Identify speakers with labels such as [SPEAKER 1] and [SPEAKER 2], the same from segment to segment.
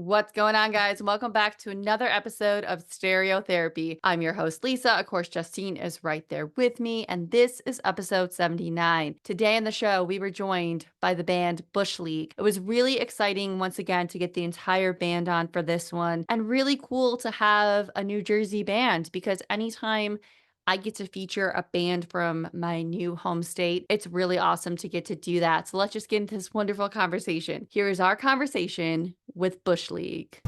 [SPEAKER 1] What's going on, guys? Welcome back to another episode of Stereo Therapy. I'm your host, Lisa. Of course, Justine is right there with me, and this is episode 79. Today on the show, we were joined by the band Bush League. It was really exciting once again to get the entire band on for this one, and really cool to have a New Jersey band because anytime I get to feature a band from my new home state. It's really awesome to get to do that. So let's just get into this wonderful conversation. Here is our conversation with Bush League.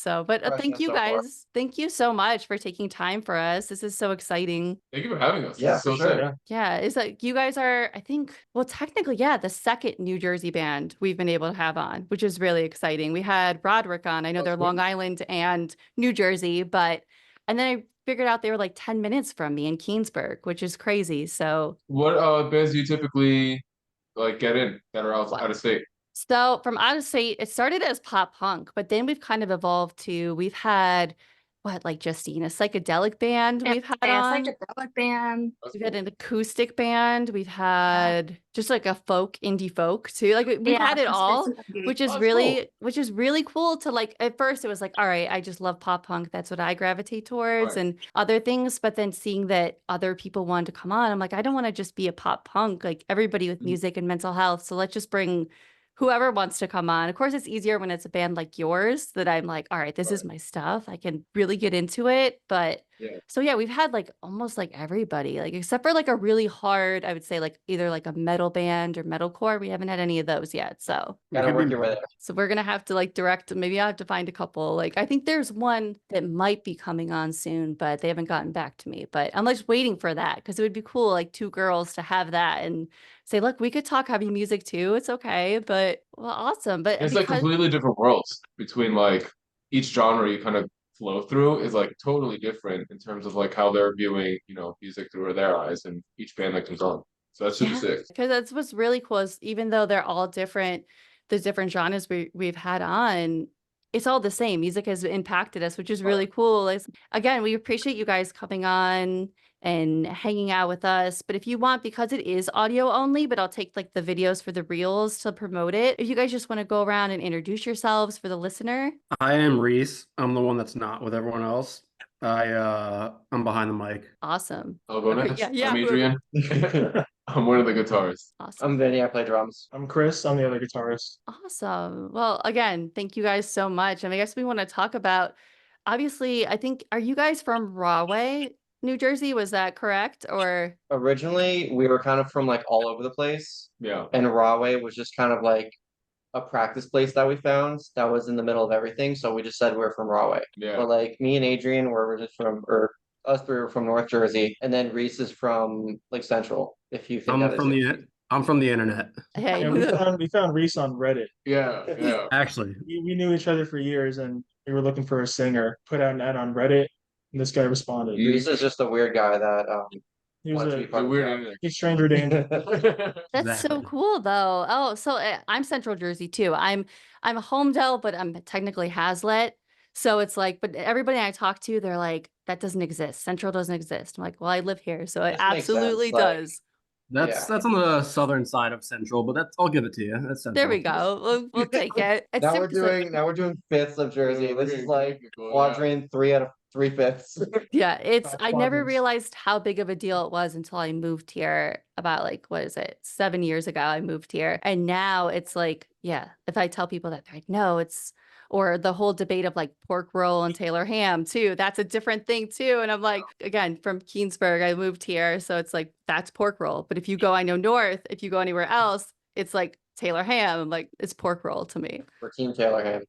[SPEAKER 1] But thank you guys. Thank you so much for taking time for us. This is so exciting.
[SPEAKER 2] Thank you for having us.
[SPEAKER 3] Yeah,
[SPEAKER 2] This is so
[SPEAKER 3] for sure.
[SPEAKER 2] sick.
[SPEAKER 1] Yeah, is that you guys are, I think, well, technically, yeah, the second New Jersey band we've been able to have on, which is really exciting. We had Broderick on. I know
[SPEAKER 2] Oh,
[SPEAKER 1] they're
[SPEAKER 2] cool.
[SPEAKER 1] Long Island and New Jersey, and then I figured out they were like 10 minutes from me in Keensburg, which is crazy. So,
[SPEAKER 2] What bands do you typically get in that are out of state?
[SPEAKER 1] so from out of state, it started as pop punk, but then we've kind of evolved to, we've had like Justine, a psychedelic band we've had on.
[SPEAKER 4] Psychedelic band.
[SPEAKER 2] That's
[SPEAKER 1] We've had
[SPEAKER 2] cool.
[SPEAKER 1] an acoustic band. We've had just like a indie folk too. Like we've had it all, which is
[SPEAKER 2] Oh, that's
[SPEAKER 1] really cool to like, at first it was like, all right, I just love pop punk. That's what I gravitate towards
[SPEAKER 2] Right.
[SPEAKER 1] and other things. But then seeing that other people wanted to come on, I'm like, I don't want to just be a pop punk, like everybody with
[SPEAKER 2] Mhm.
[SPEAKER 1] music and mental health. So let's just bring whoever wants to come on. Of course, it's easier when it's a band like yours that I'm like, all right, this is my stuff. I can really get into it. But
[SPEAKER 2] Yeah.
[SPEAKER 1] so yeah, we've had like almost like everybody, like except for like a really hard, I would say like either like a metal band or metalcore. We haven't had any of those yet. So
[SPEAKER 3] Gotta work your way there.
[SPEAKER 1] we're gonna have to like direct, maybe I have to find a couple. Like I think there's one that might be coming on soon, but they haven't gotten back to me. But I'm like waiting for that because it would be cool, like two girls to have that and say, look, we could talk heavy music too. It's okay. But well, awesome. But
[SPEAKER 2] It's like
[SPEAKER 1] because
[SPEAKER 2] completely different worlds between each genre you kind of flow through is like totally different in terms of like how they're viewing, music through their eyes and each band that comes on. So that's super sick.
[SPEAKER 1] because that's what's really cool is even though they're all different, the different genres we've had on, it's all the same. Music has impacted us, which is really cool. Again, we appreciate you guys coming on and hanging out with us. But if you want, because it is audio only, but I'll take like the videos for the reels to promote it. If you guys just want to go around and introduce yourselves for the listener.
[SPEAKER 5] I am Reese. I'm the one that's not with everyone else. I'm behind the mic.
[SPEAKER 1] Awesome.
[SPEAKER 2] I'll go
[SPEAKER 1] Okay,
[SPEAKER 2] next.
[SPEAKER 1] yeah,
[SPEAKER 2] I'm
[SPEAKER 1] whoever-
[SPEAKER 2] Adrian. I'm one of the guitarists.
[SPEAKER 1] Awesome.
[SPEAKER 3] I'm Vinny, I play drums.
[SPEAKER 4] I'm Chris. I'm the other guitarist.
[SPEAKER 1] Awesome. Well, again, thank you guys so much. And I guess we want to talk about, obviously, I think, are you guys from Rahway, New Jersey? Was that correct? Or
[SPEAKER 3] Originally, we were kind of from like all over the place,
[SPEAKER 2] Yeah.
[SPEAKER 3] and Rahway was just kind of like a practice place that we found that was in the middle of everything. So we just said we're from Rahway.
[SPEAKER 2] Yeah.
[SPEAKER 3] But like me and Adrian were just from, or us three were from North Jersey, and then Reese is from like Central. If you think that is
[SPEAKER 5] I'm from the internet.
[SPEAKER 1] hey,
[SPEAKER 4] Yeah, we found Reese on Reddit.
[SPEAKER 2] Yeah. Yeah.
[SPEAKER 5] Actually,
[SPEAKER 4] We knew each other for years, and we were looking for a singer. Put out an ad on Reddit, and this guy responded.
[SPEAKER 3] Reese is just a weird guy that
[SPEAKER 4] He was
[SPEAKER 3] wants to be
[SPEAKER 4] a
[SPEAKER 3] part
[SPEAKER 2] The
[SPEAKER 3] of
[SPEAKER 2] weird
[SPEAKER 3] the
[SPEAKER 2] internet.
[SPEAKER 4] he's stranger danger.
[SPEAKER 1] that's so
[SPEAKER 5] Exactly.
[SPEAKER 1] cool though. Oh, so I'm Central Jersey too. I'm a Homedale, but I'm technically Hazlet. So it's like, but everybody I talk to, they're like, that doesn't exist. Central doesn't exist. I'm like, well, I live here, so it
[SPEAKER 3] This makes sense,
[SPEAKER 1] absolutely
[SPEAKER 3] like-
[SPEAKER 1] does.
[SPEAKER 5] That's
[SPEAKER 3] Yeah.
[SPEAKER 5] on the southern side of Central, but I'll give it to you. That's Central.
[SPEAKER 1] There we go. We'll take it. It's
[SPEAKER 3] now we're
[SPEAKER 1] simply-
[SPEAKER 3] doing fifths of Jersey.
[SPEAKER 2] Yeah,
[SPEAKER 3] This
[SPEAKER 2] we're
[SPEAKER 3] is
[SPEAKER 2] getting
[SPEAKER 3] like
[SPEAKER 2] technical, yeah.
[SPEAKER 3] quadrant 3 out of 3/5.
[SPEAKER 1] Yeah, it's I never
[SPEAKER 4] quadrants.
[SPEAKER 1] realized how big of a deal it was until I moved here about like what is it? 7 years ago I moved here. And now it's like, yeah, if I tell people that they're like, no, it's or the whole debate of like pork roll and Taylor ham too. That's a different thing too. And I'm like, again, from Keensburg, I moved here. So it's like that's pork roll. But if you go, I know north, if you go anywhere else, it's like Taylor ham. I'm like, it's pork roll to me.
[SPEAKER 3] For Team Taylor Ham.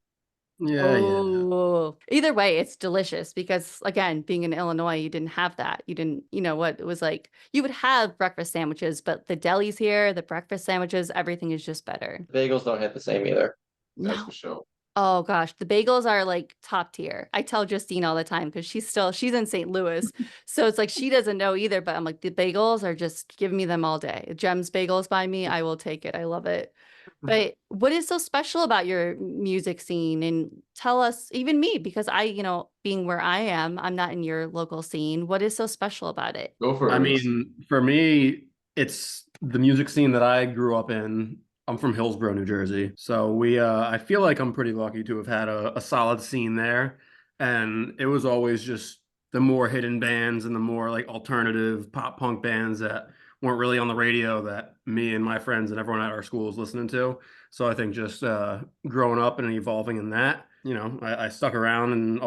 [SPEAKER 5] Yeah, yeah.
[SPEAKER 1] Oh, either way, it's delicious because again, being in Illinois, you didn't have that. You didn't, what it was like. You would have breakfast sandwiches, but the delis here, the breakfast sandwiches, everything is just better.
[SPEAKER 3] Bagels don't hit the same either.
[SPEAKER 2] That's
[SPEAKER 1] No.
[SPEAKER 2] for sure.
[SPEAKER 1] Oh gosh, the bagels are like top tier. I tell Justine all the time because she's in St. Louis. So it's like she doesn't know either, but I'm like, the bagels are just giving me them all day. Jem's Bagels by me, I will take it. I love it. But what is so special about your music scene? And tell us, even me, because being where I am, I'm not in your local scene. What is so special about it?
[SPEAKER 2] Go for it.
[SPEAKER 5] I
[SPEAKER 2] Reese.
[SPEAKER 5] mean, for me, it's the music scene that I grew up in. I'm from Hillsborough, New Jersey. So I feel like I'm pretty lucky to have had a solid scene there. And it was always just the more hidden bands and the more like alternative pop punk bands that weren't really on the radio that me and my friends and everyone at our school was listening to. So I think just growing up and evolving in that, I stuck around and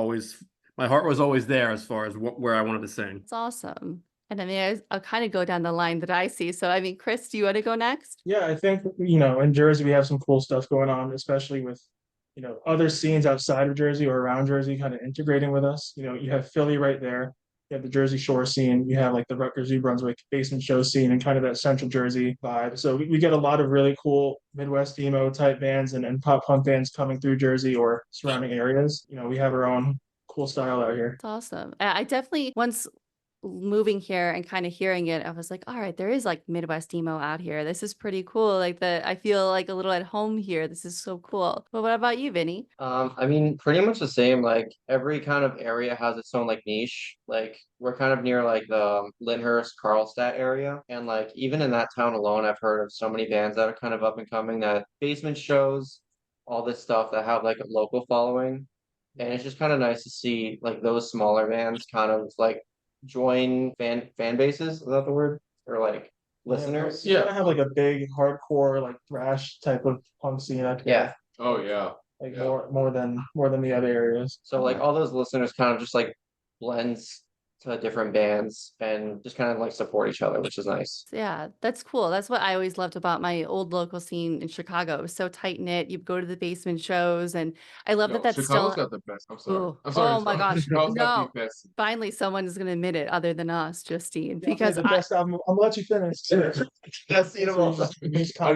[SPEAKER 5] my heart was always there as far as where I wanted to sing.
[SPEAKER 1] It's awesome. And I mean, I'll kind of go down the line that I see. So, I mean, Chris, do you want to go next?
[SPEAKER 4] Yeah, I think, in Jersey, we have some cool stuff going on, especially with, other scenes outside of Jersey or around Jersey kind of integrating with us. You have Philly right there. You have the Jersey Shore scene. You have like the Rutgers, New Brunswick basement show scene and kind of that central Jersey vibe. So we get a lot of really cool Midwest emo type bands and pop punk bands coming through Jersey or surrounding areas. We have our own cool style out here.
[SPEAKER 1] It's awesome. I definitely, once moving here and kind of hearing it, I was like, all right, there is like Midwest emo out here. This is pretty cool. Like I feel like a little at home here. This is so cool. But what about you, Vinny?
[SPEAKER 3] I mean, pretty much the same. Like every kind of area has its own like niche. Like we're kind of near like the Lyndhurst, Carlstadt area, and like even in that town alone, I've heard of so many bands that are kind of up and coming. That basement shows, all this stuff that have like a local following, and it's just kind of nice to see like those smaller bands kind of like join fan bases. Is that the word? Or like listeners?
[SPEAKER 4] Yeah, I have like a big hardcore like thrash type of punk scene up here.
[SPEAKER 3] Yeah.
[SPEAKER 2] Oh yeah.
[SPEAKER 4] Like
[SPEAKER 2] Yeah.
[SPEAKER 4] more than the other areas.
[SPEAKER 3] So like all those listeners kind of just like blends to different bands and just kind of like support each other, which is nice.
[SPEAKER 1] Yeah, that's cool. That's what I always loved about my old local scene in Chicago. It was so tight knit. You go to the basement shows, and I love that that's
[SPEAKER 2] Chicago's
[SPEAKER 1] still.
[SPEAKER 2] got the best. I'm sorry.
[SPEAKER 1] Ooh.
[SPEAKER 2] I'm sorry.
[SPEAKER 1] Oh my gosh.
[SPEAKER 2] Chicago's got
[SPEAKER 1] No.
[SPEAKER 2] the best.
[SPEAKER 1] Finally, someone is going to admit it other than us, Justine,
[SPEAKER 4] Yeah,
[SPEAKER 1] because
[SPEAKER 4] the best album. I'm gonna let you finish.
[SPEAKER 3] That's the
[SPEAKER 2] I knew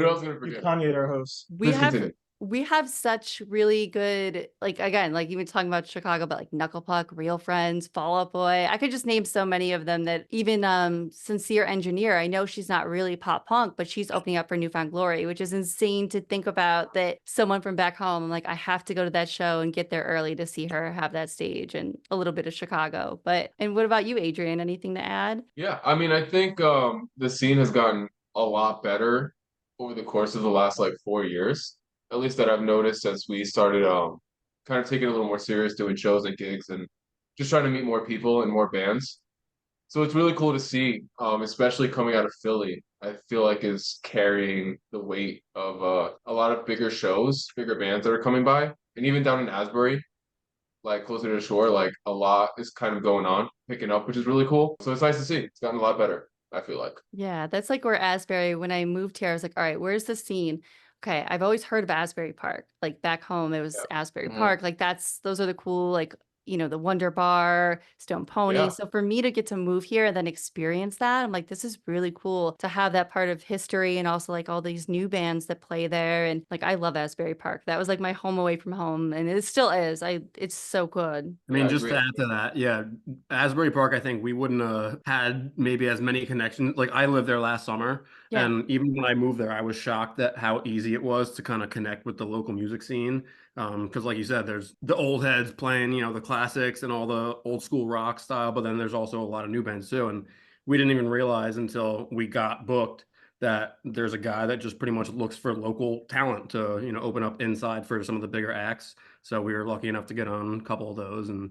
[SPEAKER 2] I was gonna forget.
[SPEAKER 4] Kanye, our host.
[SPEAKER 1] we have
[SPEAKER 2] Continue.
[SPEAKER 1] we have such really good, like, again, like even talking about Chicago, but like Knuckle Puck, Real Friends, Fall Out Boy. I could just name so many of them. That even Sincere Engineer, I know she's not really pop punk, but she's opening up for Newfound Glory, which is insane to think about, that someone from back home, I'm like, I have to go to that show and get there early to see her have that stage, and a little bit of Chicago. And what about you, Adrian? Anything to add?
[SPEAKER 2] Yeah, I mean, I think the scene has gotten a lot better over the course of the last like 4 years, at least that I've noticed since we started kind of taking it a little more serious, doing shows and gigs and just trying to meet more people and more bands. So it's really cool to see, especially coming out of Philly. I feel like is carrying the weight of a lot of bigger shows, bigger bands that are coming by, and even down in Asbury, like closer to the shore, like a lot is kind of going on, picking up, which is really cool. So it's nice to see. It's gotten a lot better, I feel like.
[SPEAKER 1] Yeah, that's like where Asbury, when I moved here, I was like, all right, where's the scene? Okay, I've always heard of Asbury Park. Like back home, it was
[SPEAKER 2] Yeah.
[SPEAKER 1] Asbury
[SPEAKER 3] Mhm.
[SPEAKER 1] Park. Like those are the cool, like, the Wonder Bar, Stone Pony.
[SPEAKER 2] Yeah.
[SPEAKER 1] So for me to get to move here and then experience that, I'm like, this is really cool to have that part of history, and also like all these new bands that play there. And like, I love Asbury Park. That was like my home away from home, and it still is. It's so good.
[SPEAKER 5] I mean,
[SPEAKER 2] Yeah, I
[SPEAKER 5] just
[SPEAKER 2] agree.
[SPEAKER 5] to add to that, yeah, Asbury Park, I think we wouldn't have had maybe as many connections. Like I lived there last summer,
[SPEAKER 1] Yeah.
[SPEAKER 5] and even when I moved there, I was shocked at how easy it was to kind of connect with the local music scene. Because like you said, there's the old heads playing, the classics and all the old school rock style, but then there's also a lot of new bands too. And we didn't even realize until we got booked that there's a guy that just pretty much looks for local talent to, open up inside for some of the bigger acts. So we were lucky enough to get on a couple of those and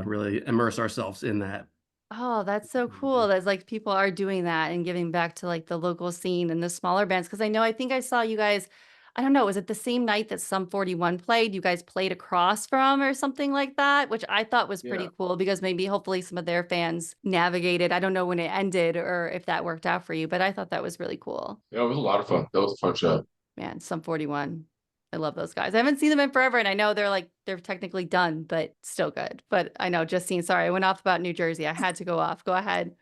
[SPEAKER 5] really immerse ourselves in that.
[SPEAKER 1] Oh, that's so cool. That's like people are doing that and giving back to like the local scene and the smaller bands. Cause I think I saw you guys, I don't know, was it the same night that Sum 41 played? You guys played across from or something like that, which I thought was pretty
[SPEAKER 2] Yeah.
[SPEAKER 1] cool, because maybe hopefully some of their fans navigated. I don't know when it ended or if that worked out for you, but I thought that was really cool.
[SPEAKER 2] Yeah, it was a lot of fun. That was a fun show.
[SPEAKER 1] Man, Sum 41. I love those guys. I haven't seen them in forever, and I know they're technically done, but still good. But I know, Justine, sorry, I went off about New Jersey. I had to go off. Go ahead.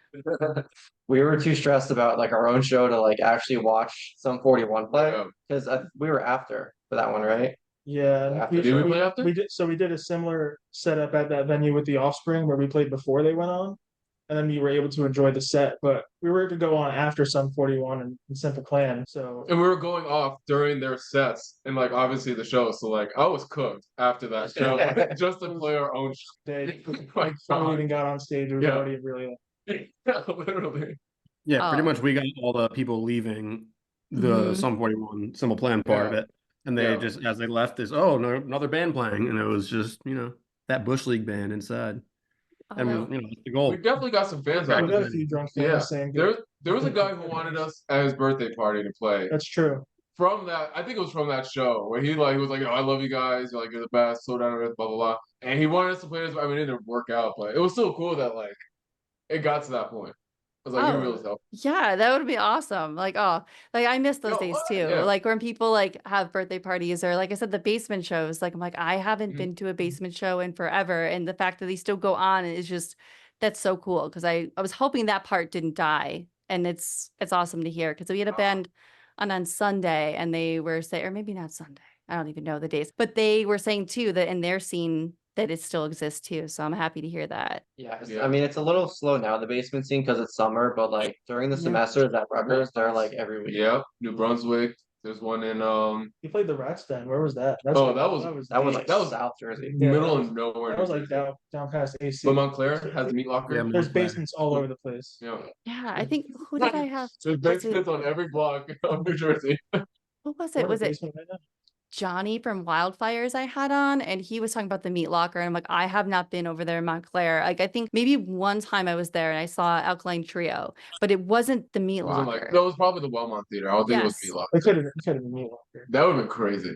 [SPEAKER 3] We were too stressed about like our own show to like actually watch Sum 41 play
[SPEAKER 2] Yeah.
[SPEAKER 3] because we were after for that one, right?
[SPEAKER 4] Yeah,
[SPEAKER 3] After-
[SPEAKER 2] Did we play after?
[SPEAKER 4] we did. So we did a similar setup at that venue with the Offspring where we played before they went on, and then we were able to enjoy the set. But we were to go on after Sum 41 and Simple Plan. So
[SPEAKER 2] And we were going off during their sets and like obviously the show. So like I was cooked after that show just to play our own show.
[SPEAKER 4] they
[SPEAKER 2] My
[SPEAKER 4] before we
[SPEAKER 2] God.
[SPEAKER 4] even got on stage, it was
[SPEAKER 2] Yeah.
[SPEAKER 4] already really.
[SPEAKER 2] Yeah, literally.
[SPEAKER 5] Yeah, pretty
[SPEAKER 1] Oh.
[SPEAKER 5] much we got all the people leaving the
[SPEAKER 1] Mhm.
[SPEAKER 5] Sum 41 Simple Plan part of
[SPEAKER 2] Yeah.
[SPEAKER 5] it. And they
[SPEAKER 2] Yeah.
[SPEAKER 5] just, as they left, is, oh, no, another band playing. And it was just, that Bush League band inside.
[SPEAKER 1] Oh,
[SPEAKER 5] And,
[SPEAKER 1] that's
[SPEAKER 2] Yeah.
[SPEAKER 5] that's the
[SPEAKER 2] We
[SPEAKER 5] goal.
[SPEAKER 2] definitely got some fans
[SPEAKER 5] Right.
[SPEAKER 2] out
[SPEAKER 4] We've
[SPEAKER 2] of
[SPEAKER 4] got a
[SPEAKER 2] it.
[SPEAKER 4] few drunk
[SPEAKER 2] Yeah.
[SPEAKER 4] fans saying good.
[SPEAKER 2] There was a guy who wanted us at his birthday party to play.
[SPEAKER 4] That's true.
[SPEAKER 2] From that, I think it was from that show where he was like, I love you guys, you're the best, slow down to earth, blah blah blah. And he wanted us to play this. I mean, it didn't work out, but it was still cool that it got to that point. I was like, maybe it was
[SPEAKER 1] Oh,
[SPEAKER 2] help.
[SPEAKER 1] yeah, that would be awesome. I miss those
[SPEAKER 2] No,
[SPEAKER 1] days
[SPEAKER 2] what?
[SPEAKER 1] too.
[SPEAKER 2] Yeah.
[SPEAKER 1] Like when people like have birthday parties or like I said, the basement shows. Like I'm like, I haven't
[SPEAKER 2] Mhm.
[SPEAKER 1] been to a basement show in forever. And the fact that they still go on is just that's so cool. Cause I was hoping that part didn't die. And it's awesome to hear. Cause we had a band on Sunday and they were saying, or maybe not Sunday. I don't even know the days, but they were saying too that in their scene that it still exists too. So I'm happy to hear that.
[SPEAKER 3] Yeah,
[SPEAKER 2] Yeah.
[SPEAKER 3] I mean it's a little slow now, the basement scene, because it's summer, but like during the
[SPEAKER 1] Yeah.
[SPEAKER 3] semesters at Rutgers, they're like every week.
[SPEAKER 2] Yep, New Brunswick. There's one in
[SPEAKER 4] He played the Rats Den. Where was that?
[SPEAKER 2] that was
[SPEAKER 3] That was
[SPEAKER 4] deep.
[SPEAKER 3] like
[SPEAKER 2] that was
[SPEAKER 3] South Jersey.
[SPEAKER 4] Yeah,
[SPEAKER 2] middle
[SPEAKER 4] that
[SPEAKER 2] of nowhere.
[SPEAKER 4] that was like down past AC.
[SPEAKER 2] But Montclair has a meat locker.
[SPEAKER 5] Yeah,
[SPEAKER 4] There's
[SPEAKER 5] Montclair.
[SPEAKER 4] basements all over the place.
[SPEAKER 2] Yeah.
[SPEAKER 1] Yeah, I think who did I have?
[SPEAKER 2] There's
[SPEAKER 1] Was it-
[SPEAKER 2] basements on every block of New Jersey.
[SPEAKER 1] Who was
[SPEAKER 4] We're
[SPEAKER 1] it?
[SPEAKER 4] in a
[SPEAKER 1] Was it
[SPEAKER 4] basement right now.
[SPEAKER 1] Johnny from Wildfires I had on? And he was talking about the meat locker. And I'm like, I have not been over there in Montclair. Like, I think maybe one time I was there and I saw Alkaline Trio, but it wasn't the meat
[SPEAKER 2] It wasn't
[SPEAKER 1] locker.
[SPEAKER 2] no, it was probably the Wellmont Theater. I don't think it was
[SPEAKER 1] Yes.
[SPEAKER 2] meat locker.
[SPEAKER 4] It could have been meat locker.
[SPEAKER 2] That would have been crazy.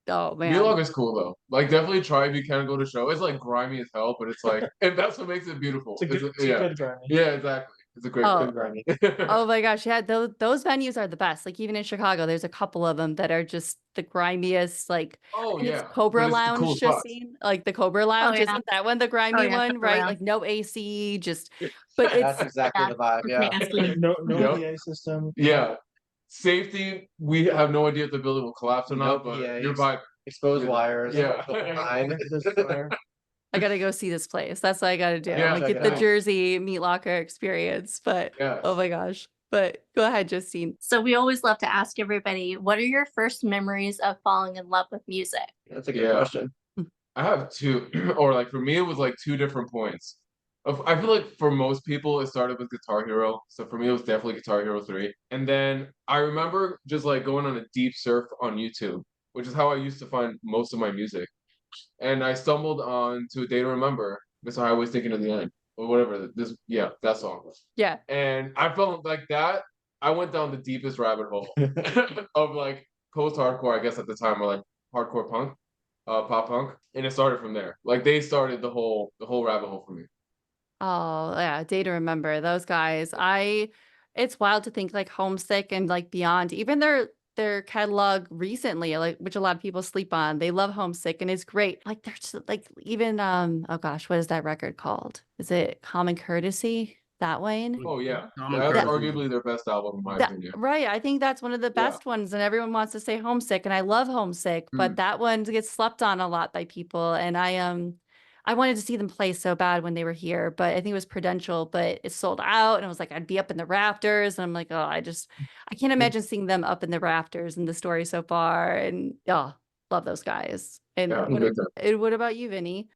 [SPEAKER 1] Oh,
[SPEAKER 2] Meat
[SPEAKER 1] man.
[SPEAKER 2] Locker's cool though. Definitely try if you can go to show. It's grimy as hell, but it's and that's what makes it beautiful.
[SPEAKER 4] It's a
[SPEAKER 2] Yeah.
[SPEAKER 4] good grimy.
[SPEAKER 2] Yeah, exactly. It's a great
[SPEAKER 1] Oh.
[SPEAKER 3] Good grimy.
[SPEAKER 1] Oh my gosh. Yeah. Those venues are the best. Like, even in Chicago, there's a couple of them that are just the grimiest. Like,
[SPEAKER 2] Oh
[SPEAKER 1] I think
[SPEAKER 2] yeah.
[SPEAKER 1] it's Cobra
[SPEAKER 2] But it's the
[SPEAKER 1] Lounge,
[SPEAKER 2] coolest spots.
[SPEAKER 1] Justine. Like, the Cobra Lounge,
[SPEAKER 6] yeah.
[SPEAKER 1] isn't that one the grimy
[SPEAKER 6] yeah,
[SPEAKER 1] one,
[SPEAKER 6] Cobra
[SPEAKER 1] right?
[SPEAKER 6] Lounge.
[SPEAKER 1] Like, no AC, just, but
[SPEAKER 3] That's
[SPEAKER 1] it's,
[SPEAKER 3] exactly
[SPEAKER 6] Yeah.
[SPEAKER 3] the vibe. Yeah.
[SPEAKER 6] Nasty.
[SPEAKER 4] No
[SPEAKER 2] Yep.
[SPEAKER 4] PA system.
[SPEAKER 2] Yeah. Safety, we have no idea if the building will collapse or
[SPEAKER 3] No
[SPEAKER 2] not, but
[SPEAKER 3] PAs.
[SPEAKER 2] your vibe.
[SPEAKER 3] Exposed wires.
[SPEAKER 2] Yeah.
[SPEAKER 3] Fine.
[SPEAKER 4] There's fire.
[SPEAKER 1] I gotta go see this place. That's what I gotta do.
[SPEAKER 2] Yeah,
[SPEAKER 1] I'm like,
[SPEAKER 3] check
[SPEAKER 1] get
[SPEAKER 3] it
[SPEAKER 1] the
[SPEAKER 3] out.
[SPEAKER 1] Jersey meat locker experience. But
[SPEAKER 2] Yes.
[SPEAKER 1] oh my gosh. But go ahead, Justine.
[SPEAKER 6] So we always love to ask everybody, what are your first memories of falling in love with music?
[SPEAKER 3] That's a good
[SPEAKER 2] Yeah.
[SPEAKER 3] question.
[SPEAKER 2] I have two, or for me, it was two different points. I feel like for most people, it started with Guitar Hero. So for me, it was definitely Guitar Hero 3. And then I remember just going on a deep surf on YouTube, which is how I used to find most of my music. And I stumbled on to A Day to Remember, Miss I Always Thinking of the End, or whatever. That song.
[SPEAKER 1] Yeah.
[SPEAKER 2] And I felt like that. I went down the deepest rabbit hole of post-hardcore, I guess at the time, or hardcore punk, pop punk, and it started from there. They started the whole rabbit hole for me.
[SPEAKER 1] Oh yeah, Day to Remember. Those guys. It's wild to think Homesick and Beyond, even their catalog recently, which a lot of people sleep on. They love Homesick and it's great. They're just even oh gosh, what is that record called? Is it Common Courtesy? That Wayne?
[SPEAKER 2] Oh yeah,
[SPEAKER 5] Common
[SPEAKER 2] that's
[SPEAKER 5] Courtesy.
[SPEAKER 2] arguably their best album in my
[SPEAKER 1] That,
[SPEAKER 2] opinion.
[SPEAKER 1] right. I think that's one of the
[SPEAKER 2] Yeah.
[SPEAKER 1] best ones, and everyone wants to say Homesick, and I love Homesick, but that one gets slept on a lot by people. And I wanted to see them play so bad when they were here, but I think it was Prudential, but it sold out, and it was I'd be up in the rafters, and I'm like, oh, I can't imagine seeing them up in the rafters in the story so far, and love those guys. And
[SPEAKER 2] Yeah,
[SPEAKER 1] what about you, Vinny?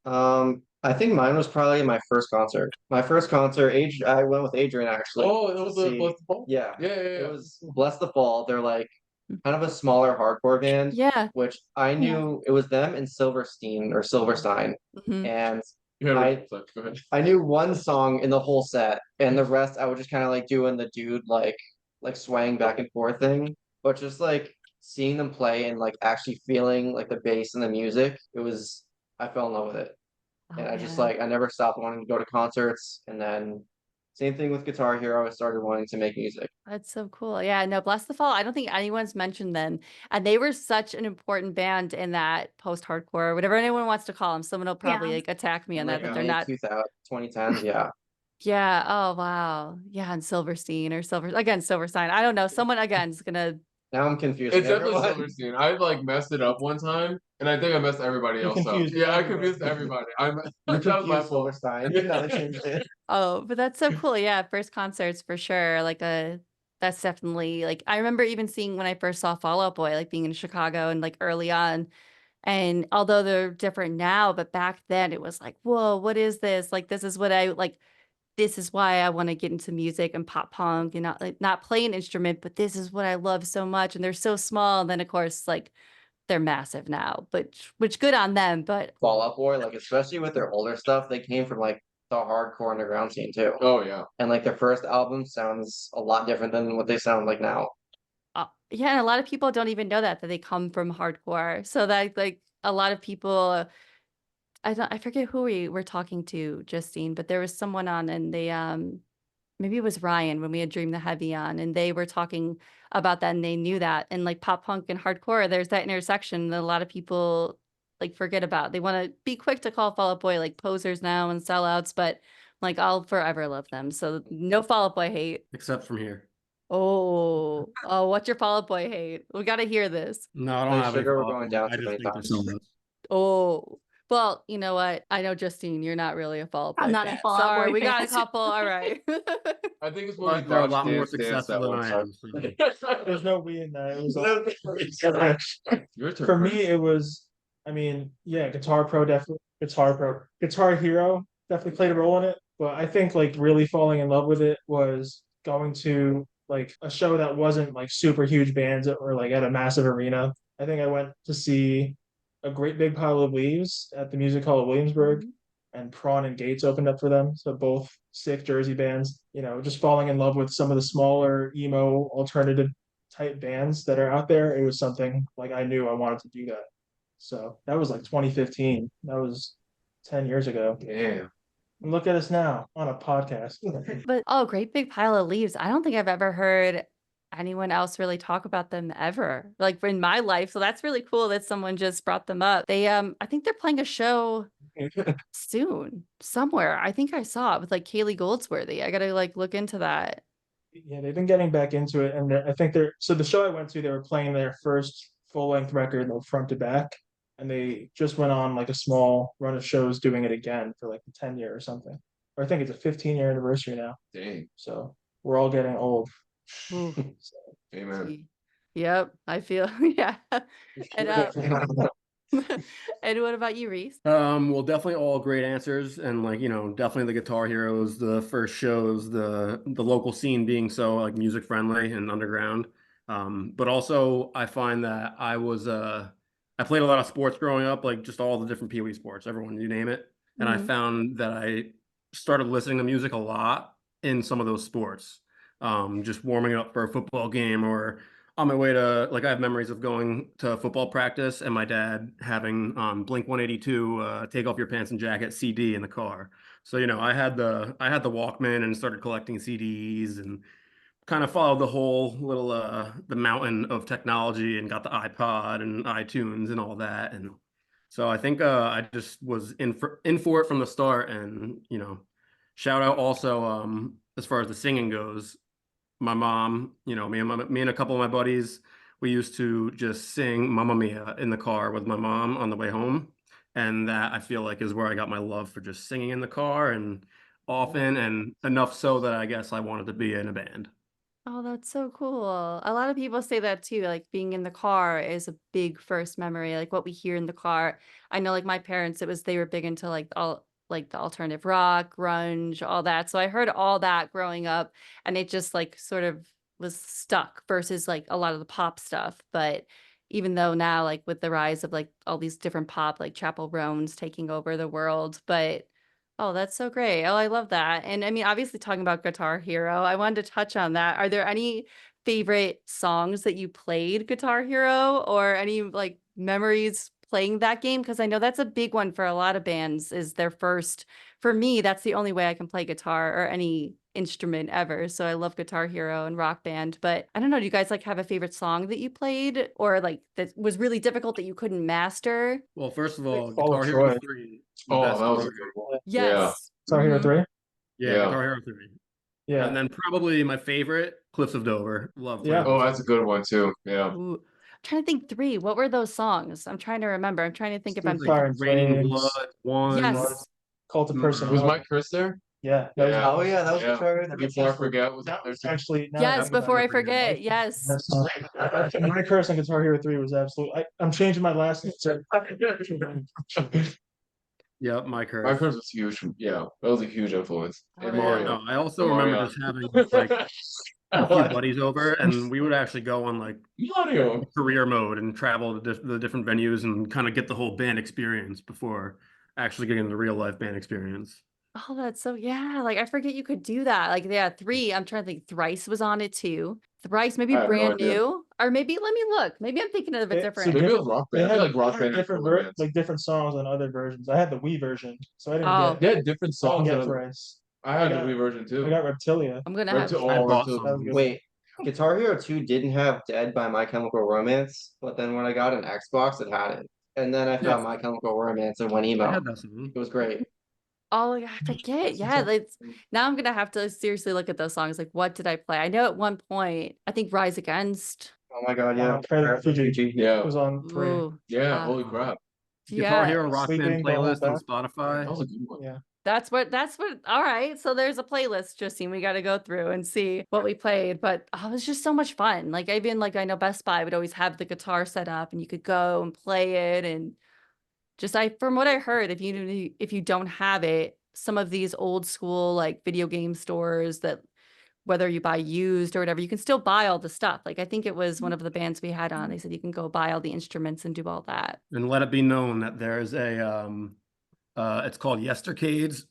[SPEAKER 3] I think mine was probably my first concert. My first concert, I went with Adrian actually.
[SPEAKER 2] Oh, it was
[SPEAKER 3] to
[SPEAKER 2] the
[SPEAKER 3] see-
[SPEAKER 2] Bless the Fall?
[SPEAKER 3] Yeah.
[SPEAKER 2] Yeah.
[SPEAKER 3] It was Bless the Fall. They're kind of a smaller hardcore band,
[SPEAKER 1] Yeah.
[SPEAKER 3] which I knew it was them and Silverstein or Silverstein.
[SPEAKER 1] Mhm.
[SPEAKER 3] And
[SPEAKER 2] Go
[SPEAKER 3] I-
[SPEAKER 2] ahead.
[SPEAKER 3] I knew one song in the whole set, and the rest I would just kind of doing the dude swaying back and forth thing. But just seeing them play and actually feeling the bass and the music, I fell in love with it. And
[SPEAKER 1] Oh,
[SPEAKER 3] I just
[SPEAKER 1] yeah.
[SPEAKER 3] I never stopped wanting to go to concerts. And then same thing with Guitar Hero, I started wanting to make music.
[SPEAKER 1] That's so cool. Yeah, no, Bless the Fall. I don't think anyone's mentioned them. And they were such an important band in that post-hardcore, whatever anyone wants to call them. Someone will probably attack me on that,
[SPEAKER 3] Like
[SPEAKER 1] that they're not.
[SPEAKER 3] 2010s, yeah.
[SPEAKER 1] Yeah. Oh, wow. Yeah. And Silverstein or Silverstein. I don't know. Someone again is gonna.
[SPEAKER 3] Now I'm confused.
[SPEAKER 2] It's definitely Silverstein. I messed it up one time, and I think I messed everybody
[SPEAKER 4] You
[SPEAKER 2] else up.
[SPEAKER 4] confused
[SPEAKER 2] Yeah, I
[SPEAKER 4] everybody.
[SPEAKER 2] confused everybody.
[SPEAKER 3] You
[SPEAKER 2] That was my
[SPEAKER 3] confused
[SPEAKER 2] fault.
[SPEAKER 3] Silverstein. Now they changed it.
[SPEAKER 1] Oh, but that's so cool. Yeah. First concerts for sure. That's definitely I remember even seeing when I first saw Fall Out Boy, being in Chicago and early on. And although they're different now, but back then it was whoa, what is this? This is what I this is why I want to get into music and pop punk and not play an instrument, but this is what I love so much. And they're so small. And then of course, like they're massive now, but which good on them. But
[SPEAKER 3] Fall Out Boy, like especially with their older stuff, they came from like the hardcore underground scene too.
[SPEAKER 2] Oh yeah.
[SPEAKER 3] And like their first album sounds a lot different than what they sound like now.
[SPEAKER 1] yeah, and a lot of people don't even know that they come from hardcore. So that like a lot of people, I forget who we were talking to, Justine, but there was someone on and they maybe it was Ryan when we had Dream the Heavy on, and they were talking about that and they knew that. And like pop punk and hardcore, there's that intersection that a lot of people like forget about. They want to be quick to call Fall Out Boy like posers now and sellouts, but like I'll forever love them. So no Fall Out Boy hate.
[SPEAKER 5] Except from here.
[SPEAKER 1] Oh, what's your Fall Out Boy hate? We got to hear this.
[SPEAKER 5] No, I don't
[SPEAKER 3] Like
[SPEAKER 5] have any
[SPEAKER 3] Sugar, we're
[SPEAKER 5] Fall Out
[SPEAKER 3] going
[SPEAKER 5] Boy.
[SPEAKER 3] down
[SPEAKER 5] I
[SPEAKER 3] too
[SPEAKER 5] just
[SPEAKER 3] many
[SPEAKER 5] think they're
[SPEAKER 3] times.
[SPEAKER 5] so good.
[SPEAKER 1] Oh, well, you know what? I know, Justine, you're not really a Fall Out Boy
[SPEAKER 6] I'm not a
[SPEAKER 1] fan.
[SPEAKER 6] Fall Out
[SPEAKER 1] Sorry,
[SPEAKER 6] Boy
[SPEAKER 1] we got a
[SPEAKER 6] fan.
[SPEAKER 1] couple. All right.
[SPEAKER 2] I think it's when we
[SPEAKER 5] But they're a
[SPEAKER 2] watched
[SPEAKER 5] lot more
[SPEAKER 2] Dance Dance
[SPEAKER 5] successful
[SPEAKER 2] that
[SPEAKER 5] than
[SPEAKER 2] one
[SPEAKER 5] I
[SPEAKER 2] time.
[SPEAKER 5] am. So.
[SPEAKER 4] There's no we in that. It was all
[SPEAKER 2] Your turn
[SPEAKER 4] for me,
[SPEAKER 2] first.
[SPEAKER 4] it was, I mean, yeah, Guitar Pro definitely, Guitar Hero definitely played a role in it. But I think like really falling in love with it was going to like a show that wasn't like super huge bands or like at a massive arena. I think I went to see a Great Big Pile of Leaves at the Music Hall of Williamsburg, and Prawn and Gates opened up for them. So both sick Jersey bands, you know, just falling in love with some of the smaller emo alternative type bands that are out there. It was something like I knew I wanted to do that. So that was like 2015. That was 10 years ago.
[SPEAKER 2] Damn.
[SPEAKER 4] And look at us now on a podcast.
[SPEAKER 1] But Great Big Pile of Leaves. I don't think I've ever heard anyone else really talk about them ever, like in my life. So that's really cool that someone just brought them up. They I think they're playing a show soon somewhere. I think I saw it with like Kaylee Goldsworthy. I gotta like look into that.
[SPEAKER 4] Yeah, they've been getting back into it, and I think they're so the show I went to, they were playing their first full-length record, like front to back, and they just went on like a small run of shows doing it again for like the 10-year or something. Or I think it's a 15-year anniversary now.
[SPEAKER 2] Dang.
[SPEAKER 4] So we're all getting old.
[SPEAKER 1] Ooh.
[SPEAKER 4] So,
[SPEAKER 2] Amen.
[SPEAKER 1] Yep, I feel yeah. And and what about you, Reese?
[SPEAKER 5] Well, definitely all great answers, and like definitely the Guitar Heroes, the first shows, the local scene being so like music friendly and underground. But also I find that I played a lot of sports growing up, like just all the different Pee Wee sports, everyone you name it, and I
[SPEAKER 1] Mhm.
[SPEAKER 5] found that I started listening to music a lot in some of those sports, just warming up for a football game or on my way to like I have memories of going to football practice and my dad having Blink 182 Take Off Your Pants and Jacket CD in the car. So I had the Walkman and started collecting CDs and kind of followed the whole little the mountain of technology and got the iPod and iTunes and all that. And so I think I just was in for it from the start. And shout out also as far as the singing goes, my mom, me and a couple of my buddies, we used to just sing Mamma Mia in the car with my mom on the way home. And that I feel like is where I got my love for just singing in the car and often, and enough so that I guess I wanted to be in a band.
[SPEAKER 1] Oh, that's so cool. A lot of people say that too, like being in the car is a big first memory, like what we hear in the car. I know like my parents, they were big into like all like the alternative rock, grunge, all that. So I heard all that growing up and it just like sort of was stuck versus like a lot of the pop stuff. But even though now like with the rise of like all these different pop, like Chapel Roan's taking over the world, but oh, that's so great. Oh, I love that. And I mean, obviously talking about Guitar Hero, I wanted to touch on that. Are there any favorite songs that you played Guitar Hero or any like memories playing that game? Because I know that's a big one for a lot of bands is their first. For me, that's the only way I can play guitar or any instrument ever. So I love Guitar Hero and Rock Band. But I don't know, do you guys like have a favorite song that you played or like that was really difficult that you couldn't master?
[SPEAKER 5] Well, first of all,
[SPEAKER 4] Fall of
[SPEAKER 5] Guitar Hero
[SPEAKER 4] Troy.
[SPEAKER 5] 3. The
[SPEAKER 2] Oh,
[SPEAKER 5] best
[SPEAKER 2] that was a
[SPEAKER 5] Guitar
[SPEAKER 2] good
[SPEAKER 5] Hero.
[SPEAKER 2] one.
[SPEAKER 1] Yes.
[SPEAKER 4] Sorry, Hero
[SPEAKER 1] Mhm.
[SPEAKER 4] 3?
[SPEAKER 5] Yeah,
[SPEAKER 2] Yeah.
[SPEAKER 5] Guitar Hero 3.
[SPEAKER 4] Yeah.
[SPEAKER 5] And then probably my favorite, Cliffs of Dover. Love
[SPEAKER 4] Yeah.
[SPEAKER 5] playing
[SPEAKER 2] Oh, that's a good one too. Yeah.
[SPEAKER 1] Ooh, I'm trying to think three. What were those songs? I'm trying to remember. I'm trying to think if I'm
[SPEAKER 4] Steve Fire and
[SPEAKER 5] Raining
[SPEAKER 4] Flames.
[SPEAKER 5] Blood, One.
[SPEAKER 1] Yes.
[SPEAKER 4] Cult of
[SPEAKER 5] Mm,
[SPEAKER 4] Personality.
[SPEAKER 2] Was Mike Chris there?
[SPEAKER 4] Yeah. That was,
[SPEAKER 2] Yeah.
[SPEAKER 3] Oh yeah, that was
[SPEAKER 2] Yeah.
[SPEAKER 3] Guitar Hero.
[SPEAKER 2] Before I forget, was
[SPEAKER 4] that
[SPEAKER 2] there
[SPEAKER 4] was
[SPEAKER 2] too?
[SPEAKER 4] actually now
[SPEAKER 1] Yes,
[SPEAKER 4] that I'm
[SPEAKER 1] before I
[SPEAKER 4] remembering it,
[SPEAKER 1] forget. Yes.
[SPEAKER 4] My curse on Guitar Hero 3 was absolute. I'm changing my last answer.
[SPEAKER 5] Yep, Mike
[SPEAKER 2] Mike
[SPEAKER 5] Hurst.
[SPEAKER 2] Hurst was huge. Yeah, that was a huge influence.
[SPEAKER 1] Oh,
[SPEAKER 2] And
[SPEAKER 1] yeah.
[SPEAKER 5] Yeah,
[SPEAKER 2] Mario.
[SPEAKER 5] no, I also
[SPEAKER 2] And
[SPEAKER 5] remember
[SPEAKER 2] Mario.
[SPEAKER 5] just having like a few buddies over, and we would actually go on like
[SPEAKER 2] Mario.
[SPEAKER 5] career mode and travel to the different venues and kind of get the whole band experience before actually getting the real life band experience.
[SPEAKER 1] Oh, that's so yeah. Like I forget you could do that. Like yeah, three. I'm trying to think. Thrice was on it too. Thrice, maybe
[SPEAKER 2] I have no
[SPEAKER 1] brand
[SPEAKER 2] idea.
[SPEAKER 1] new, or maybe let me look. Maybe I'm thinking of a
[SPEAKER 4] So
[SPEAKER 1] different.
[SPEAKER 2] Maybe it
[SPEAKER 4] different-
[SPEAKER 2] was rock
[SPEAKER 4] they
[SPEAKER 2] band. I feel
[SPEAKER 4] had
[SPEAKER 2] like rock band and
[SPEAKER 4] different
[SPEAKER 2] cover bands.
[SPEAKER 4] like different songs on other versions. I had the Wii version, so I didn't
[SPEAKER 1] Oh.
[SPEAKER 4] get
[SPEAKER 2] They had different
[SPEAKER 4] I didn't
[SPEAKER 2] songs.
[SPEAKER 4] get
[SPEAKER 2] and
[SPEAKER 4] Thrice.
[SPEAKER 2] I had
[SPEAKER 4] got-
[SPEAKER 2] the Wii version too.
[SPEAKER 4] I got Reptilia.
[SPEAKER 1] I'm gonna have.
[SPEAKER 5] I bought
[SPEAKER 2] Reptilia.
[SPEAKER 5] some.
[SPEAKER 4] That was good.
[SPEAKER 3] Wait, Guitar Hero 2 didn't have Dead by My Chemical Romance, but then when I got an Xbox, it had it. And then I found My Chemical Romance and went
[SPEAKER 5] I
[SPEAKER 3] emo.
[SPEAKER 5] had that song.
[SPEAKER 3] It was great.
[SPEAKER 1] Oh, I forget. Yeah, it's now I'm gonna have to seriously look at those songs. Like, what did I play? I know at one point, I think Rise Against.
[SPEAKER 3] Oh my god, yeah.
[SPEAKER 4] Prayer for Fuji
[SPEAKER 2] Yeah.
[SPEAKER 4] was on 3.
[SPEAKER 1] Ooh,
[SPEAKER 2] Yeah.
[SPEAKER 1] uh,
[SPEAKER 2] Holy crap.
[SPEAKER 5] Guitar
[SPEAKER 1] yeah,
[SPEAKER 5] Hero Rock Band
[SPEAKER 4] Sleeping, Don't Hold
[SPEAKER 5] playlist on
[SPEAKER 4] Back.
[SPEAKER 5] Spotify.
[SPEAKER 2] That was a good one.
[SPEAKER 4] Yeah.
[SPEAKER 1] that's what. All right, so there's a playlist, Justine. We got to go through and see what we played, but it was just so much fun. Like even like I know Best Buy would always have the guitar set up, and you could go and play it, and just from what I heard, if you don't have it, some of these old school like video game stores that whether you buy used or whatever, you can still buy all the stuff. Like I think it was one of the bands we had on. They said you can go buy all the instruments and do all that.
[SPEAKER 5] And let it be known that there's a it's called Yestercades